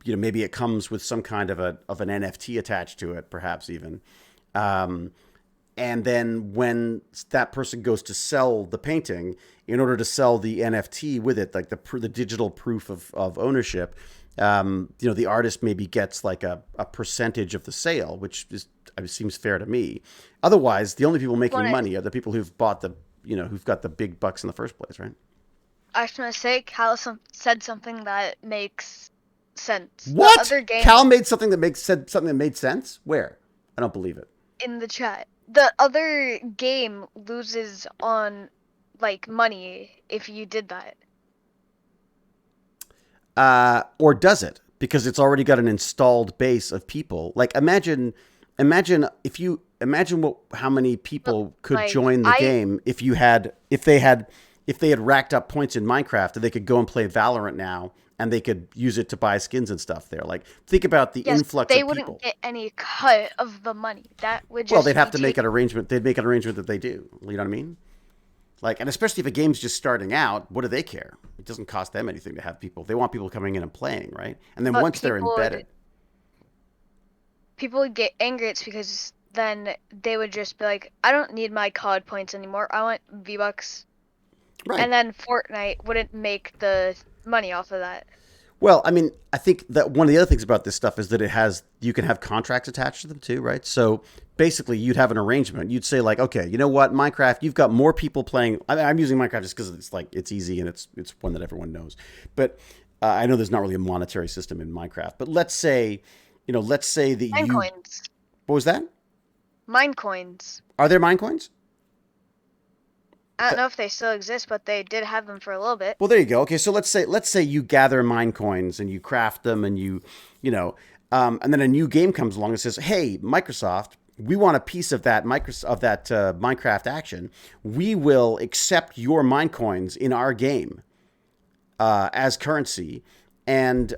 maybe it comes with some kind of an NFT attached to it, perhaps even. And then when that person goes to sell the painting, in order to sell the NFT with it, like the digital proof of ownership, the artist maybe gets like a percentage of the sale, which seems fair to me. Otherwise, the only people making money are the people who've bought who've got the big bucks in the first place, right? I was going to say, Cal said something that makes sense. What? Cal made something that made sense? Where? I don't believe it. In the chat. The other game loses on like money if you did that. Or does it? Because it's already got an installed base of people. Like imagine how many people could join the game if they had racked up points in Minecraft, and they could go and play Valorant now, and they could use it to buy skins and stuff there. Like, think about the influx of people. They wouldn't get any cut of the money. That would just they'd have to make an arrangement. They'd make an arrangement that they do. You know what I mean? Like, and especially if a game's just starting out, what do they care? It doesn't cost them anything to have people. They want people coming in and playing, right? And then once they're embedded, people would get angry. It's because then they would just be like, I don't need my COD points anymore. I want V-Bucks. Right. And then Fortnite wouldn't make the money off of that. Well, I mean, I think that one of the other things about this stuff is that you can have contracts attached to them too, right? So basically you'd have an arrangement. You'd say like, okay, you know what, Minecraft, you've got more people playing. I'm using Minecraft just because it's easy and it's one that everyone knows. But I know there's not really a monetary system in Minecraft. But let's say that Minecoins. What was that? Minecoins. Are there Minecoins? I don't know if they still exist, but they did have them for a little bit. Well, there you go. Okay, so let's say you gather Minecoins and you craft them and and then a new game comes along and says, "Hey, Microsoft, we want a piece of that Minecraft action. We will accept your Minecoins in our game as currency, and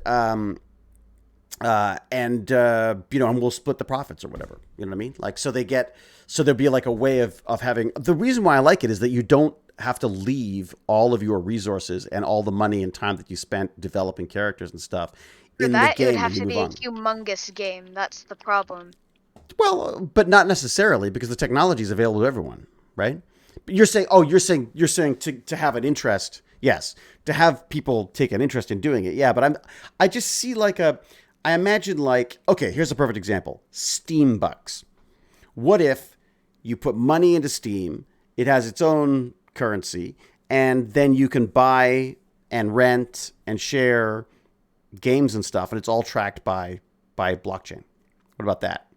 and we'll split the profits or whatever. You know what I mean? Like, so there'll be like a way of having. The reason why I like it is that you don't have to leave all of your resources and all the money and time that you spent developing characters and stuff For in the that, it would game have when you to move be a on. humongous game. That's the problem. Well, but not necessarily, because the technology is available to everyone, right? But you're saying to have an interest, yes, to have people take an interest in doing it, yeah. But I just see I imagine okay, here's a perfect example: Steam bucks. What if you put money into Steam? It has its own currency, and then you can buy and rent and share games and stuff, and it's all tracked by blockchain. What about that?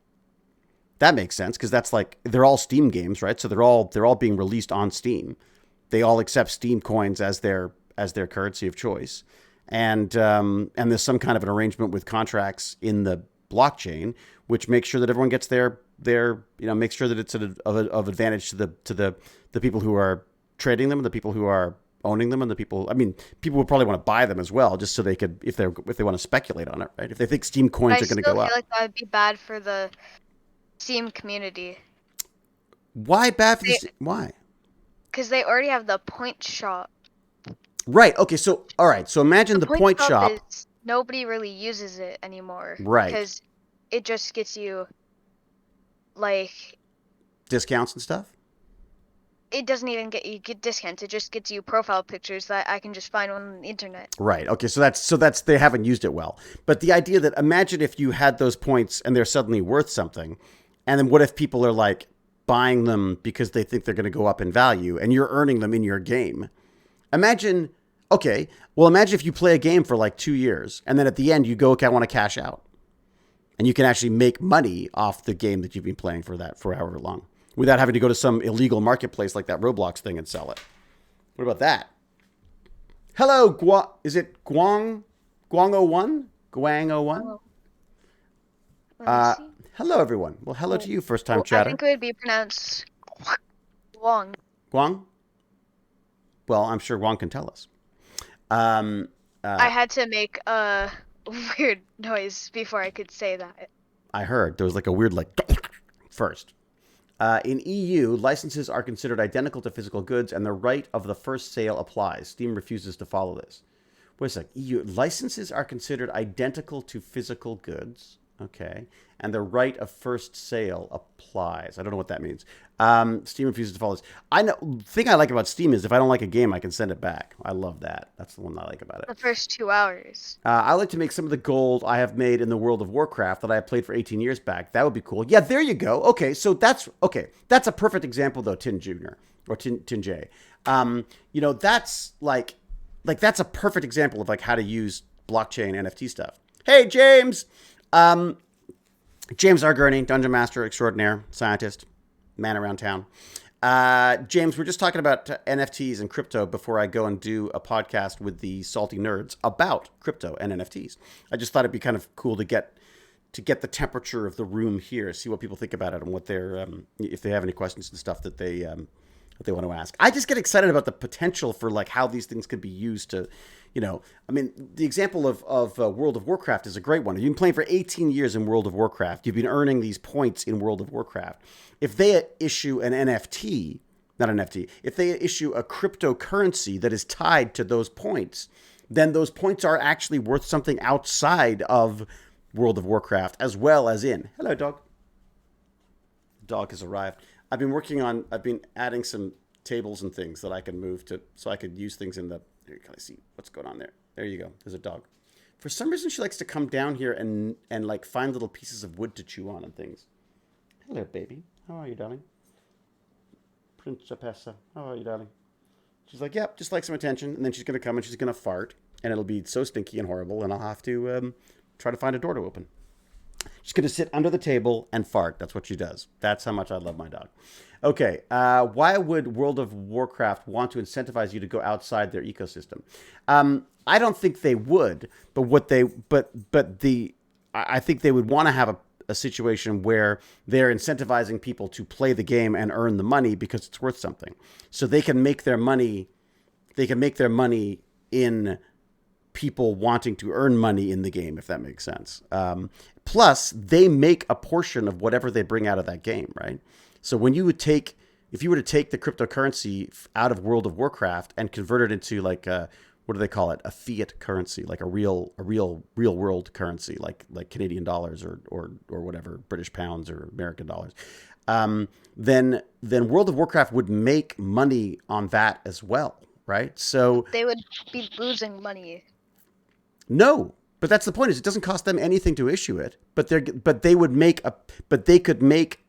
That makes sense, because that's they're all Steam games, right? So they're all being released on Steam. They all accept Steam coins as their currency of choice, and there's some kind of an arrangement with contracts in the blockchain which makes sure that everyone gets their makes sure that it's of advantage to the people who are trading them, the people who are owning them, and the people. I mean, people would probably want to buy them as well, just so they could if they want to speculate on it, right? If they think Steam coins are going to go up. I still feel like that would be bad for the Steam community. Why bad for why? Because they already have the point shop. Right. Okay. So, all right. So imagine the point shop. Nobody really uses it anymore. Right. Because it just gets you, discounts and stuff? It doesn't even get discounts. It just gets you profile pictures that I can just find on the internet. Right. Okay. So that's they haven't used it well. But the idea that imagine if you had those points and they're suddenly worth something, and then what if people are buying them because they think they're going to go up in value, and you're earning them in your game? Imagine if you play a game for 2 years, and then at the end you go, okay, I want to cash out, and you can actually make money off the game that you've been playing for however long, without having to go to some illegal marketplace like that Roblox thing and sell it. What about that? Hello, is it Guang01? Guang01? Hello, everyone. Well, hello to you, first-time chatter. I think it would be pronounced Guang. Guang? Well, I'm sure Guang can tell us. I had to make a weird noise before I could say that. I heard. There was a weird first. In EU, licenses are considered identical to physical goods, and the right of the first sale applies. Steam refuses to follow this. Wait a sec. EU licenses are considered identical to physical goods. Okay. And the right of first sale applies. I don't know what that means. Steam refuses to follow this. The thing I like about Steam is if I don't like a game, I can send it back. I love that. That's the one I like about it. The first 2 hours. I like to make some of the gold I have made in the World of Warcraft that I played for 18 years back. That would be cool. Yeah, there you go. Okay, so that's a perfect example though, Tin Jr. or Tin J. That's that's a perfect example of how to use blockchain NFT stuff. Hey, James. James R. Gurney, Dungeon Master Extraordinaire, scientist, man around town. James, we're just talking about NFTs and crypto before I go and do a podcast with the salty nerds about crypto and NFTs. I just thought it'd be kind of cool to get the temperature of the room here, see what people think about it and what they're if they have any questions and stuff that they want to ask. I just get excited about the potential for how these things could be used to. The example of World of Warcraft is a great one. You've been playing for 18 years in World of Warcraft. You've been earning these points in World of Warcraft. If they issue an NFT, not an NFT, if they issue a cryptocurrency that is tied to those points, then those points are actually worth something outside of World of Warcraft as well as in. Hello, dog. The dog has arrived. I've been adding some tables and things that I can move to so I could use things in the. Can I see what's going on there? There you go. There's a dog. For some reason, she likes to come down here and find little pieces of wood to chew on and things. Hello, baby. How are you, darling? Principessa. How are you, darling? She's like, yep, just like some attention. And then she's going to come and she's going to fart. And it'll be so stinky and horrible. And I'll have to try to find a door to open. She's going to sit under the table and fart. That's what she does. That's how much I love my dog. Okay, why would World of Warcraft want to incentivize you to go outside their ecosystem? I don't think they would, I think they would want to have a situation where they're incentivizing people to play the game and earn the money because it's worth something. So they can make their money. They can make their money in people wanting to earn money in the game, if that makes sense. Plus, they make a portion of whatever they bring out of that game, right? So when you would take, if you were to take the cryptocurrency out of World of Warcraft and convert it into like what do they call it? A fiat currency, like a real world currency, like Canadian dollars or whatever, British pounds or American dollars. Then World of Warcraft would make money on that as well, right? So they would be losing money. No, but that's the point. Is it doesn't cost them anything to issue it, but they could make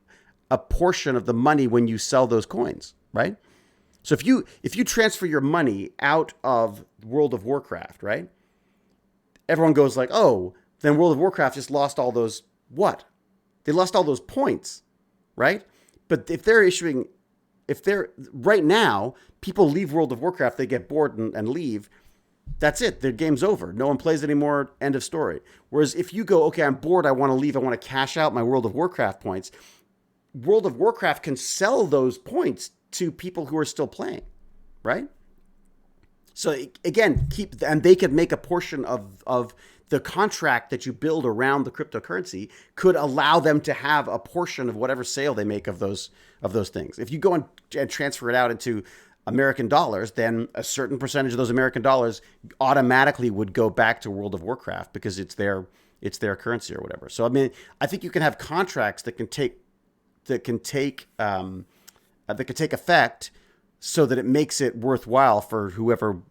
a portion of the money when you sell those coins, right? So if you transfer your money out of World of Warcraft, right? Everyone goes like, oh, then World of Warcraft just lost all those what? They lost all those points, right? But if they're right now, people leave World of Warcraft, they get bored and leave. That's it. The game's over. No one plays anymore. End of story. Whereas if you go, okay, I'm bored, I want to leave, I want to cash out my World of Warcraft points, World of Warcraft can sell those points to people who are still playing, right? So again, and they could make a portion of the contract that you build around the cryptocurrency could allow them to have a portion of whatever sale they make of those things. If you go and transfer it out into American dollars, then a certain percentage of those American dollars automatically would go back to World of Warcraft because it's their currency or whatever. So I mean, I think you can have contracts that can take effect so that it makes it worthwhile for whoever,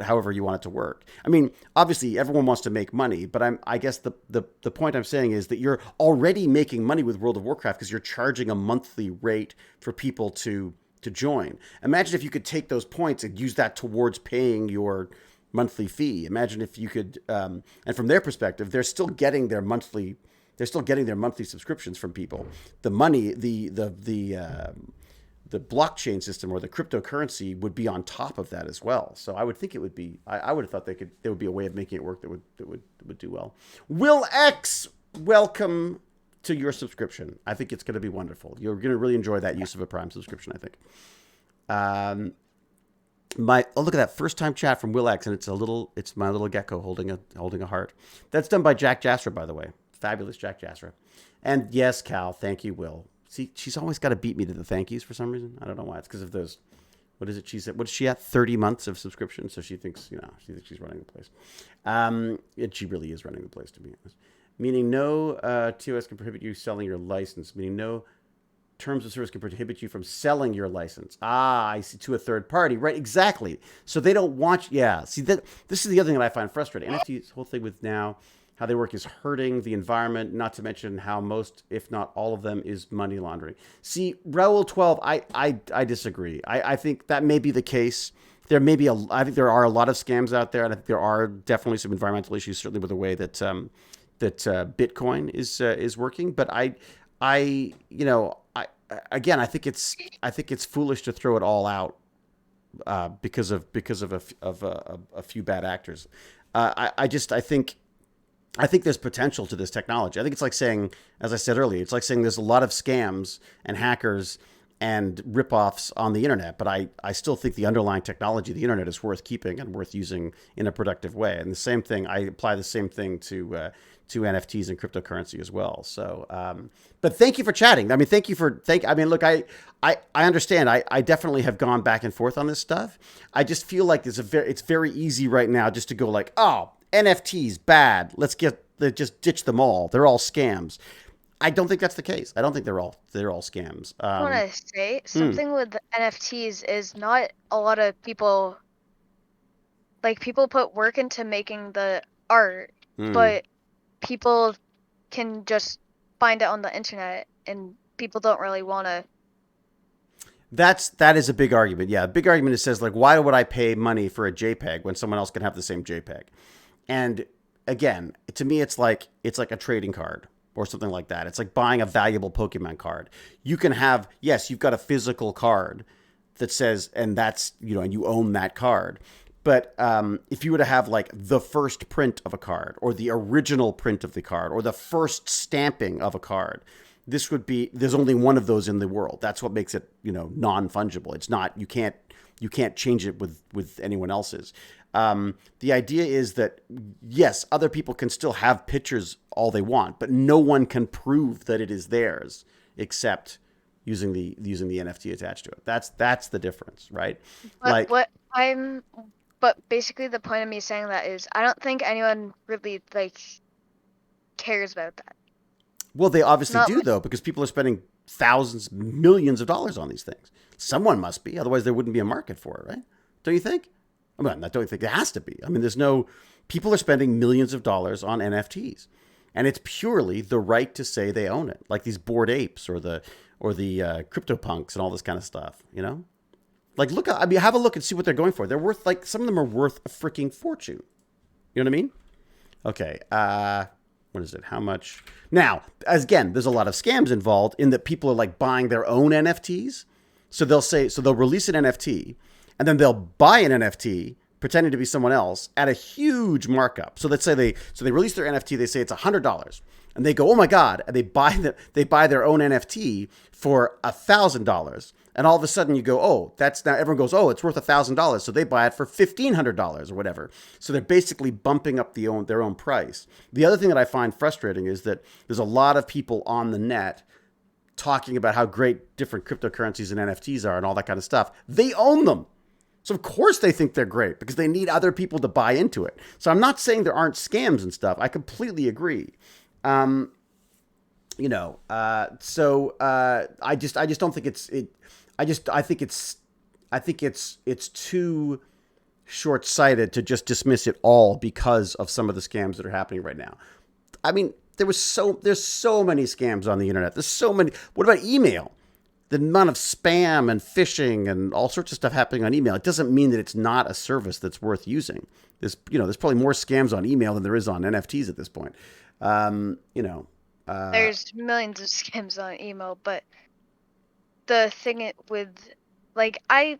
however you want it to work. I mean, obviously everyone wants to make money, but I guess the point I'm saying is that you're already making money with World of Warcraft because you're charging a monthly rate for people to join. Imagine if you could take those points and use that towards paying your monthly fee. Imagine if you could, and from their perspective, they're still getting their monthly subscriptions from people. The money, the blockchain system or the cryptocurrency would be on top of that as well. So I would think it would be. I would have thought there would be a way of making it work that would do well. Will X, welcome to your subscription. I think it's going to be wonderful. You're going to really enjoy that use of a Prime subscription, I think. Look at that first time chat from Will X, and it's my little gecko holding a heart. That's done by Jack Jasser, by the way. Fabulous Jack Jasser. And yes, Cal, thank you, Will. See, she's always got to beat me to the thank yous for some reason. I don't know why. It's because of those. What is it? She said, what is she at? 30 months of subscription. So she thinks, she's running the place. And she really is running the place, to be honest. Meaning no TOS can prohibit you selling your license. Meaning no terms of service can prohibit you from selling your license. I see, to a third party. Right, exactly. So they don't want you. Yeah, see, this is the other thing that I find frustrating. NFT's whole thing with now, how they work is hurting the environment, not to mention how most, if not all of them, is money laundering. See, Raoul 12, I disagree. I think that may be the case. I think there are a lot of scams out there, and I think there are definitely some environmental issues, certainly with the way that Bitcoin is working. But I think it's foolish to throw it all out because of a few bad actors. I think there's potential to this technology. I think it's like saying, as I said earlier, it's like saying there's a lot of scams and hackers and ripoffs on the internet, but I still think the underlying technology of the internet is worth keeping and worth using in a productive way. And the same thing, I apply the same thing to NFTs and cryptocurrency as well. So, but thank you for chatting. I mean, look, I understand. I definitely have gone back and forth on this stuff. I just feel like it's very easy right now just to go like, oh, NFTs bad. Let's just ditch them all. They're all scams. I don't think that's the case. I don't think they're all scams. I want to say something with the NFTs is not a lot of people. Like, people put work into making the art, but people can just find it on the internet, and people don't really want to. That is a big argument. Yeah, a big argument. It says, like, why would I pay money for a JPEG when someone else can have the same JPEG? And again, to me, it's like a trading card or something like that. It's like buying a valuable Pokemon card. You can have, yes, you've got a physical card that says, and that's, and you own that card. But if you were to have like the first print of a card or the original print of the card or the first stamping of a card, there's only one of those in the world. That's what makes it, non-fungible. It's not, you can't you can't change it with anyone else's. The idea is that, yes, other people can still have pictures all they want, but no one can prove that it is theirs except using the NFT attached to it. That's the difference, right? But but basically the point of me saying that is I don't think anyone really like cares about that. Well, they obviously do, though, because people are spending thousands, millions of dollars on these things. Someone must be, otherwise there wouldn't be a market for it, right? Don't you think? I mean, I don't think it has to be. I mean, people are spending millions of dollars on NFTs, and it's purely the right to say they own it, like these Bored Apes or the CryptoPunks and all this kind of stuff, you know? Like, have a look and see what they're going for. They're worth, like, some of them are worth a freaking fortune. You know what I mean? Okay, what is it? How much? Now, again, there's a lot of scams involved in that people are like buying their own NFTs. So they'll release an NFT and then they'll buy an NFT pretending to be someone else at a huge markup. So let's say they release their NFT, they say it's $100 and they go, oh my God, and they buy their own NFT for $1,000. And all of a sudden you go, oh, now everyone goes, oh, it's worth $1,000. So they buy it for $1,500 or whatever. So they're basically bumping up their own price. The other thing that I find frustrating is that there's a lot of people on the net talking about how great different cryptocurrencies and NFTs are and all that kind of stuff. They own them. So of course they think they're great because they need other people to buy into it. So I'm not saying there aren't scams and stuff. I completely agree. I just don't think I think it's too short-sighted to just dismiss it all because of some of the scams that are happening right now. I mean, there's so many scams on the internet. There's so many. What about email? The amount of spam and phishing and all sorts of stuff happening on email. It doesn't mean that it's not a service that's worth using. There's probably more scams on email than there is on NFTs at this point. There's millions of scams on email, but the thing with, like, I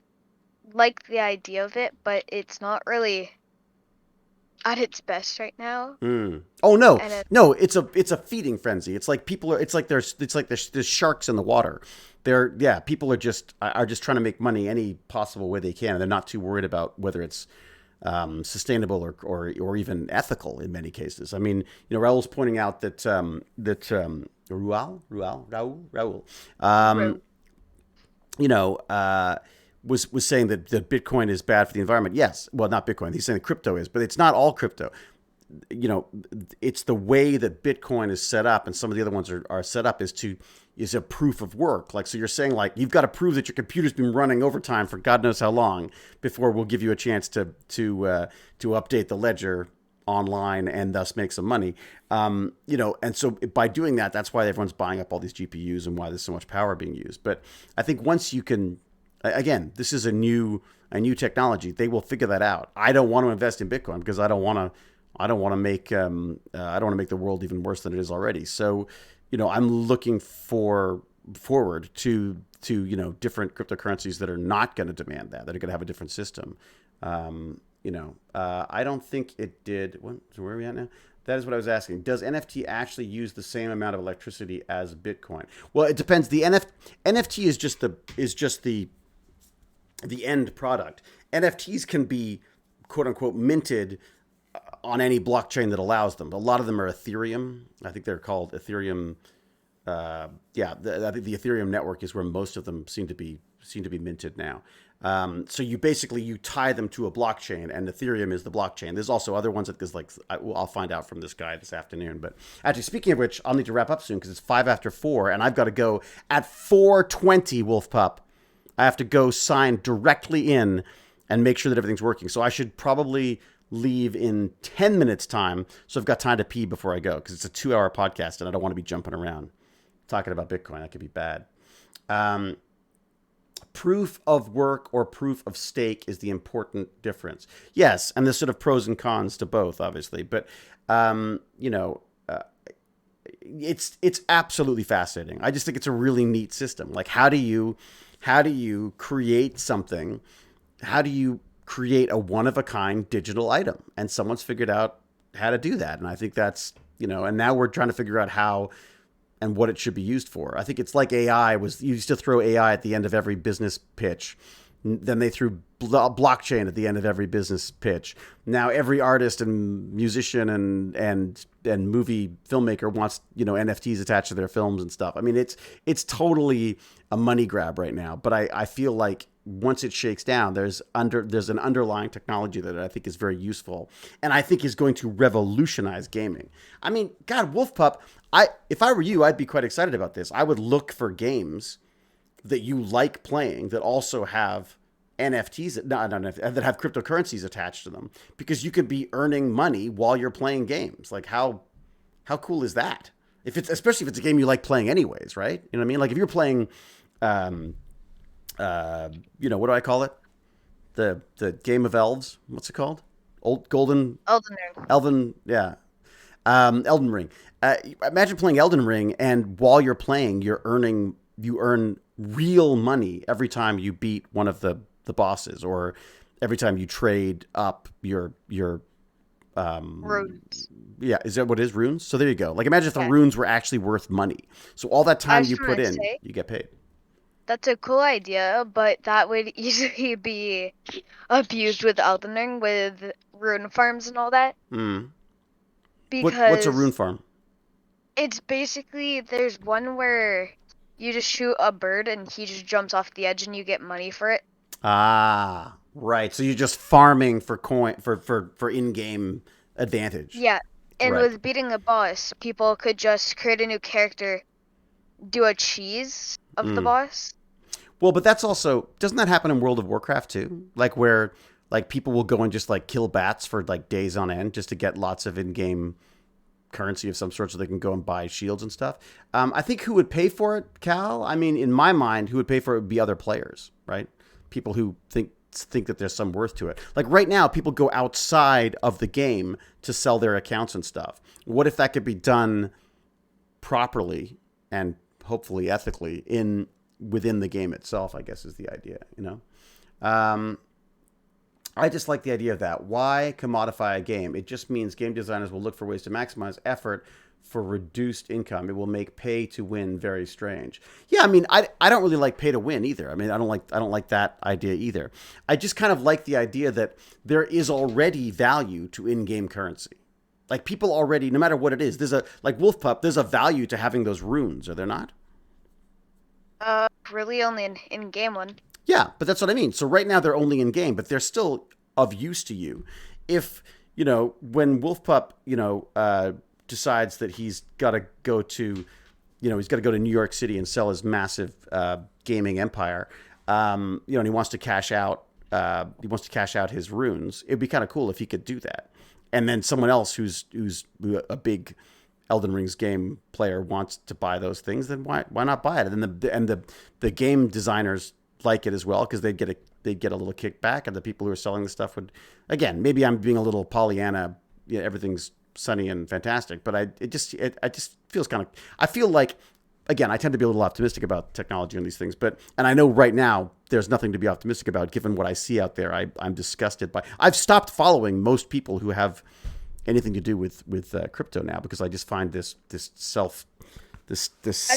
like the idea of it, but it's not really at its best right now. Oh no, it's a feeding frenzy. It's like there's sharks in the water. People are just trying to make money any possible way they can, and they're not too worried about whether it's sustainable or even ethical in many cases. I mean, Raul's pointing out that Raul was saying that Bitcoin is bad for the environment. Yes. Well, not Bitcoin. He's saying that crypto is, but it's not all crypto. It's the way that Bitcoin is set up and some of the other ones are set up is a proof of work. Like, so you're saying, like, you've got to prove that your computer's been running overtime for God knows how long before we'll give you a chance to update the ledger online and thus make some money. And so by doing that, that's why everyone's buying up all these GPUs and why there's so much power being used. But I think once you can, again, this is a new technology. They will figure that out. I don't want to invest in Bitcoin because I don't want to make the world even worse than it is already. So, I'm looking forward to different cryptocurrencies that are not going to demand that are going to have a different system. I don't think it did. So where are we at now? That is what I was asking. Does NFT actually use the same amount of electricity as Bitcoin? Well, it depends. The NFT is just the end product. NFTs can be quote unquote minted on any blockchain that allows them. A lot of them are Ethereum. I think they're called Ethereum. I think the Ethereum network is where most of them seem to be minted now. So you tie them to a blockchain, and Ethereum is the blockchain. There's also other ones I'll find out from this guy this afternoon. But actually, speaking of which, I'll need to wrap up soon because it's 4:05, and I've got to go at 4:20. Wolf Pup, I have to go sign directly in and make sure that everything's working. So I should probably leave in 10 minutes time, so I've got time to pee before I go because it's a 2-hour podcast, and I don't want to be jumping around talking about Bitcoin. That could be bad. Proof of work or proof of stake is the important difference. Yes, and there's sort of pros and cons to both, obviously. But it's absolutely fascinating. I just think it's a really neat system. Like, how do you create something? How do you create a one-of-a-kind digital item? And someone's figured out how to do that. And I think that's, and now we're trying to figure out how and what it should be used for. I think it's like AI you used to throw AI at the end of every business pitch Then they threw blockchain at the end of every business pitch. Now every artist and musician and movie filmmaker wants, NFTs attached to their films and stuff. I mean, it's totally a money grab right now. But I feel like once it shakes down, there's an underlying technology that I think is very useful and I think is going to revolutionize gaming. I mean, God, Wolfpup, if I were you, I'd be quite excited about this. I would look for games that you like playing that also have NFTs that have cryptocurrencies attached to them, because you could be earning money while you're playing games. Like how cool is that? Especially if it's a game you like playing anyways, right? You know what I mean? Like if you're playing, what do I call it? The game of elves. What's it called? Elden Ring. Elden Ring. Imagine playing Elden Ring, and while you're playing, you earn real money every time you beat one of the bosses, or every time you trade up your runes. Yeah, is that what it is? Runes? So there you go. Like imagine if the runes were actually worth money. So all that time you put in, you get paid. That's a cool idea, but that would easily be abused with Elden Ring, with rune farms and all that. Because what's a rune farm? It's basically, there's one where you just shoot a bird and he just jumps off the edge and you get money for it. Ah, right. So you're just farming for coin for in-game advantage. Yeah. And with beating a boss, people could just create a new character, do a cheese of the boss. Well, but that's also, doesn't that happen in World of Warcraft too? Like where like people will go and just like kill bats for like days on end just to get lots of in-game currency of some sort so they can go and buy shields and stuff. I think who would pay for it, Cal? I mean, in my mind, who would pay for it would be other players, right? People who think that there's some worth to it. Like right now, people go outside of the game to sell their accounts and stuff. What if that could be done properly and hopefully ethically within the game itself, I guess is the idea, I just like the idea of that. Why commodify a game? It just means game designers will look for ways to maximize effort for reduced income. It will make pay to win very strange. Yeah, I mean, I don't really like pay to win either. I mean, I don't like that idea either. I just kind of like the idea that there is already value to in-game currency. Like people already, no matter what it is, like Wolfpup, there's a value to having those runes, are there not? Really only an in-game one. Yeah, but that's what I mean. So right now they're only in game, but they're still of use to you. If, when Wolfpup, decides that he's got to go to, New York City and sell his massive gaming empire, and he wants to cash out his runes. It'd be kind of cool if he could do that. And then someone else who's a big Elden Ring's game player wants to buy those things, then why not buy it? And the game designers like it as well, because they'd get a little kickback, and the people who are selling the stuff would, again, maybe I'm being a little Pollyanna, everything's sunny and fantastic, but it just feels kind of, I feel like, again, I tend to be a little optimistic about technology and these things, and I know right now there's nothing to be optimistic about given what I see out there. I'm disgusted by, I've stopped following most people who have anything to do with crypto now, because I just find this I just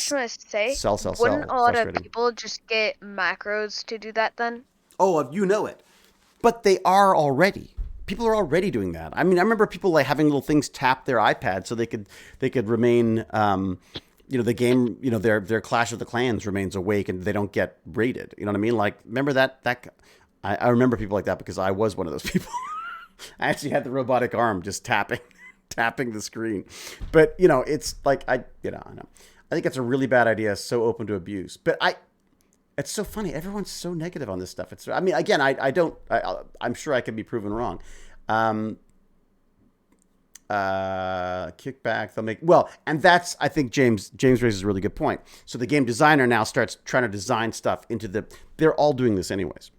want to say, wouldn't a lot of people just get macros to do that then? Oh, it. But they are already. People are already doing that. I mean, I remember people like having little things tap their iPad so they could remain, the game, their Clash of the Clans remains awake and they don't get raided. You know what I mean? Like, remember that I remember people like that because I was one of those people. I actually had the robotic arm just tapping the screen. But, it's like, I know. I think it's a really bad idea, so open to abuse. But it's so funny. Everyone's so negative on this stuff. I mean, again, I'm sure I can be proven wrong. Kickback, they'll make, and that's, I think James raises a really good point. So the game designer now starts trying to design stuff they're all doing this anyways.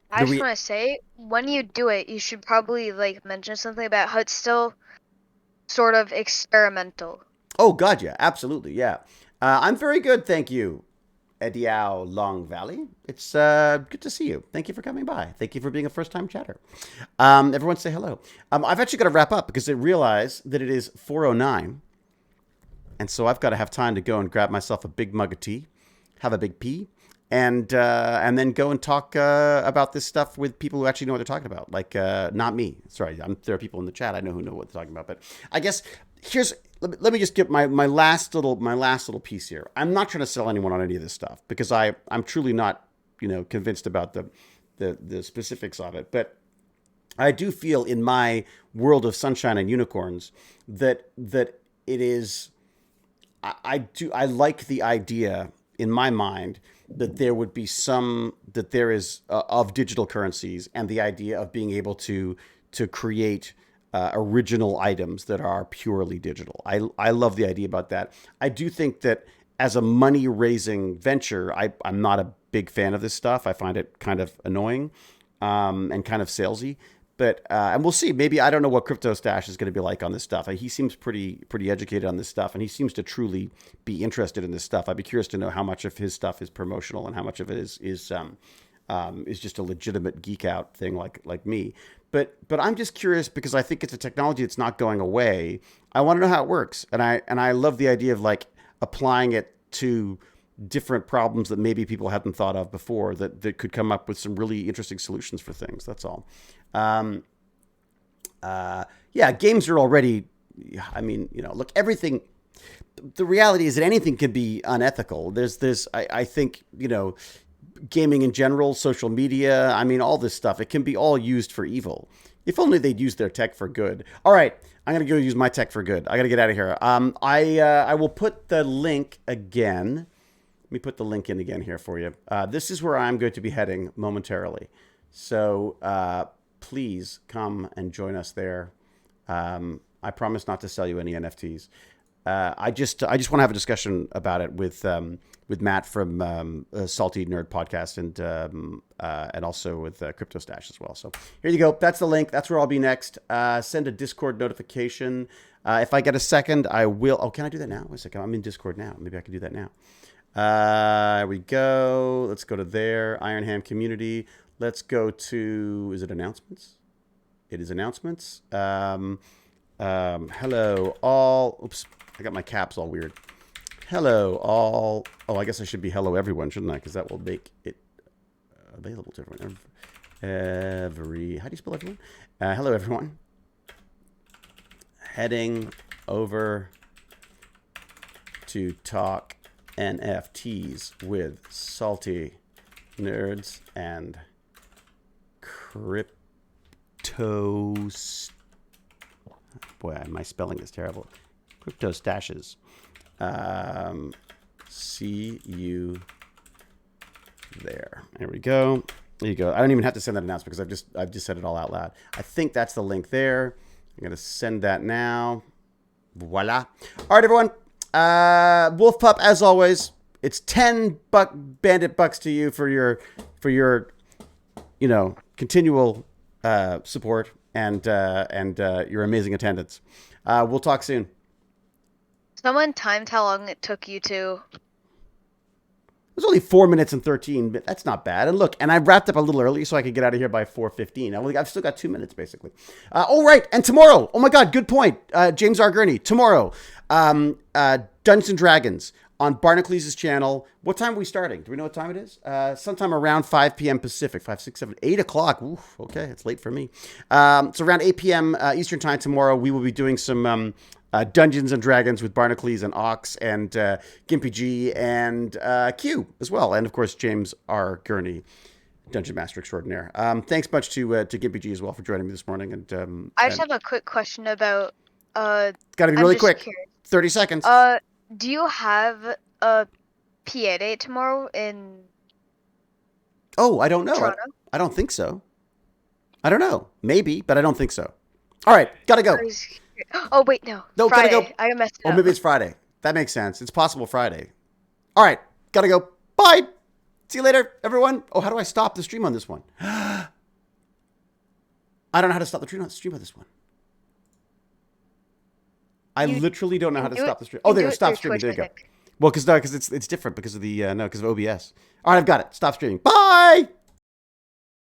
I just want to say, when you do it, you should probably mention something about how it's still sort of experimental. Oh, God, yeah, absolutely, yeah. I'm very good, thank you, Ediao Long Valley. It's good to see you. Thank you for coming by. Thank you for being a first-time chatter. Everyone say hello. I've actually got to wrap up because I realize that it is 4:09, and so I've got to have time to go and grab myself a big mug of tea, have a big pee, and then go and talk about this stuff with people who actually know what they're talking about. Like not me. Sorry, there are people in the chat I know who know what they're talking about. But I guess let me just get my last little piece here. I'm not trying to sell anyone on any of this stuff because I'm truly not convinced about the specifics of it. But I do feel in my world of sunshine and unicorns that it is. I like the idea in my mind that there would be there is of digital currencies, and the idea of being able to create original items that are purely digital. I love the idea about that. I do think that as a money raising venture, I'm not a big fan of this stuff. I find it kind of annoying and kind of salesy. But and we'll see. Maybe I don't know what Crypto Stash is going to be like on this stuff. He seems pretty educated on this stuff, and he seems to truly be interested in this stuff. I'd be curious to know how much of his stuff is promotional and how much of it is just a legitimate geek out thing like me. But I'm just curious because I think it's a technology that's not going away. I want to know how it works, and I love the idea of like applying it to different problems that maybe people hadn't thought of before that could come up with some really interesting solutions for things. That's all. Yeah, games are already, I mean, look, everything, the reality is that anything can be unethical. I think, gaming in general, social media, I mean, all this stuff, it can be all used for evil. If only they'd use their tech for good. All right, I'm going to go use my tech for good. I got to get out of here. I will put the link again. Let me put the link in again here for you. This is where I'm going to be heading momentarily. So please come and join us there. I promise not to sell you any NFTs. I just want to have a discussion about it with Matt from Salty Nerd Podcast and also with Crypto Stash as well. So here you go. That's the link. That's where I'll be next. Send a Discord notification. If I get a second, I will. Oh, can I do that now? Wait a second. I'm in Discord now. Maybe I can do that now. There we go. Let's go to there. Iron Ham community. Let's go to, is it announcements? It is announcements. Hello all. Oops, I got my caps all weird. Hello all. Oh, I guess I should be hello everyone, shouldn't I? Because that will make it available to everyone. How do you spell everyone? Hello everyone. Heading over to talk NFTs with Salty Nerds and Crypto. Boy, my spelling is terrible. Crypto Stashes. See you there. There we go. There you go. I don't even have to send that announcement because I've just said it all out loud. I think that's the link there. I'm gonna send that now. Voila. All right, everyone. Wolf Pup, as always, it's 10 bandit bucks to you for your continual support and your amazing attendance. We'll talk soon. Someone timed how long it took you to. It was only 4 minutes and 13, but that's not bad. And look, and I wrapped up a little early so I could get out of here by 4:15. I've still got 2 minutes, basically. Oh, right. And tomorrow, oh my God, good point. James R. Gurney, tomorrow, Dungeons and Dragons on Barnacules' channel. What time are we starting? Do we know what time it is? Sometime around 5 p.m. Pacific, 5, 6, 7, 8 o'clock. Oof, okay, it's late for me. So around 8 p.m. Eastern time tomorrow, we will be doing some Dungeons and Dragons with Barnacules and Ox and Gimpy G and Q as well. And, of course, James R. Gurney, Dungeon Master Extraordinaire. Thanks much to Gimpy G as well for joining me this morning. And I just have a quick question about... Got to be really quick. Curious. 30 seconds. Do you have a PA date tomorrow in Oh, I don't know. Toronto? I don't think so. I don't know. Maybe, but I don't think so. All right, gotta go. Oh, wait, no. No, Friday. gotta go. I messed it up. Or maybe it's Friday. That makes sense. It's possible Friday. All right, gotta go. Bye. See you later, everyone. Oh, how do I stop the stream on this one? I don't know how to stop the stream on this one. I literally don't know how to stop the stream. Oh, there, stop streaming. There you go. Well, because it's different because of the because of OBS. All right, I've got it. Stop streaming. Bye.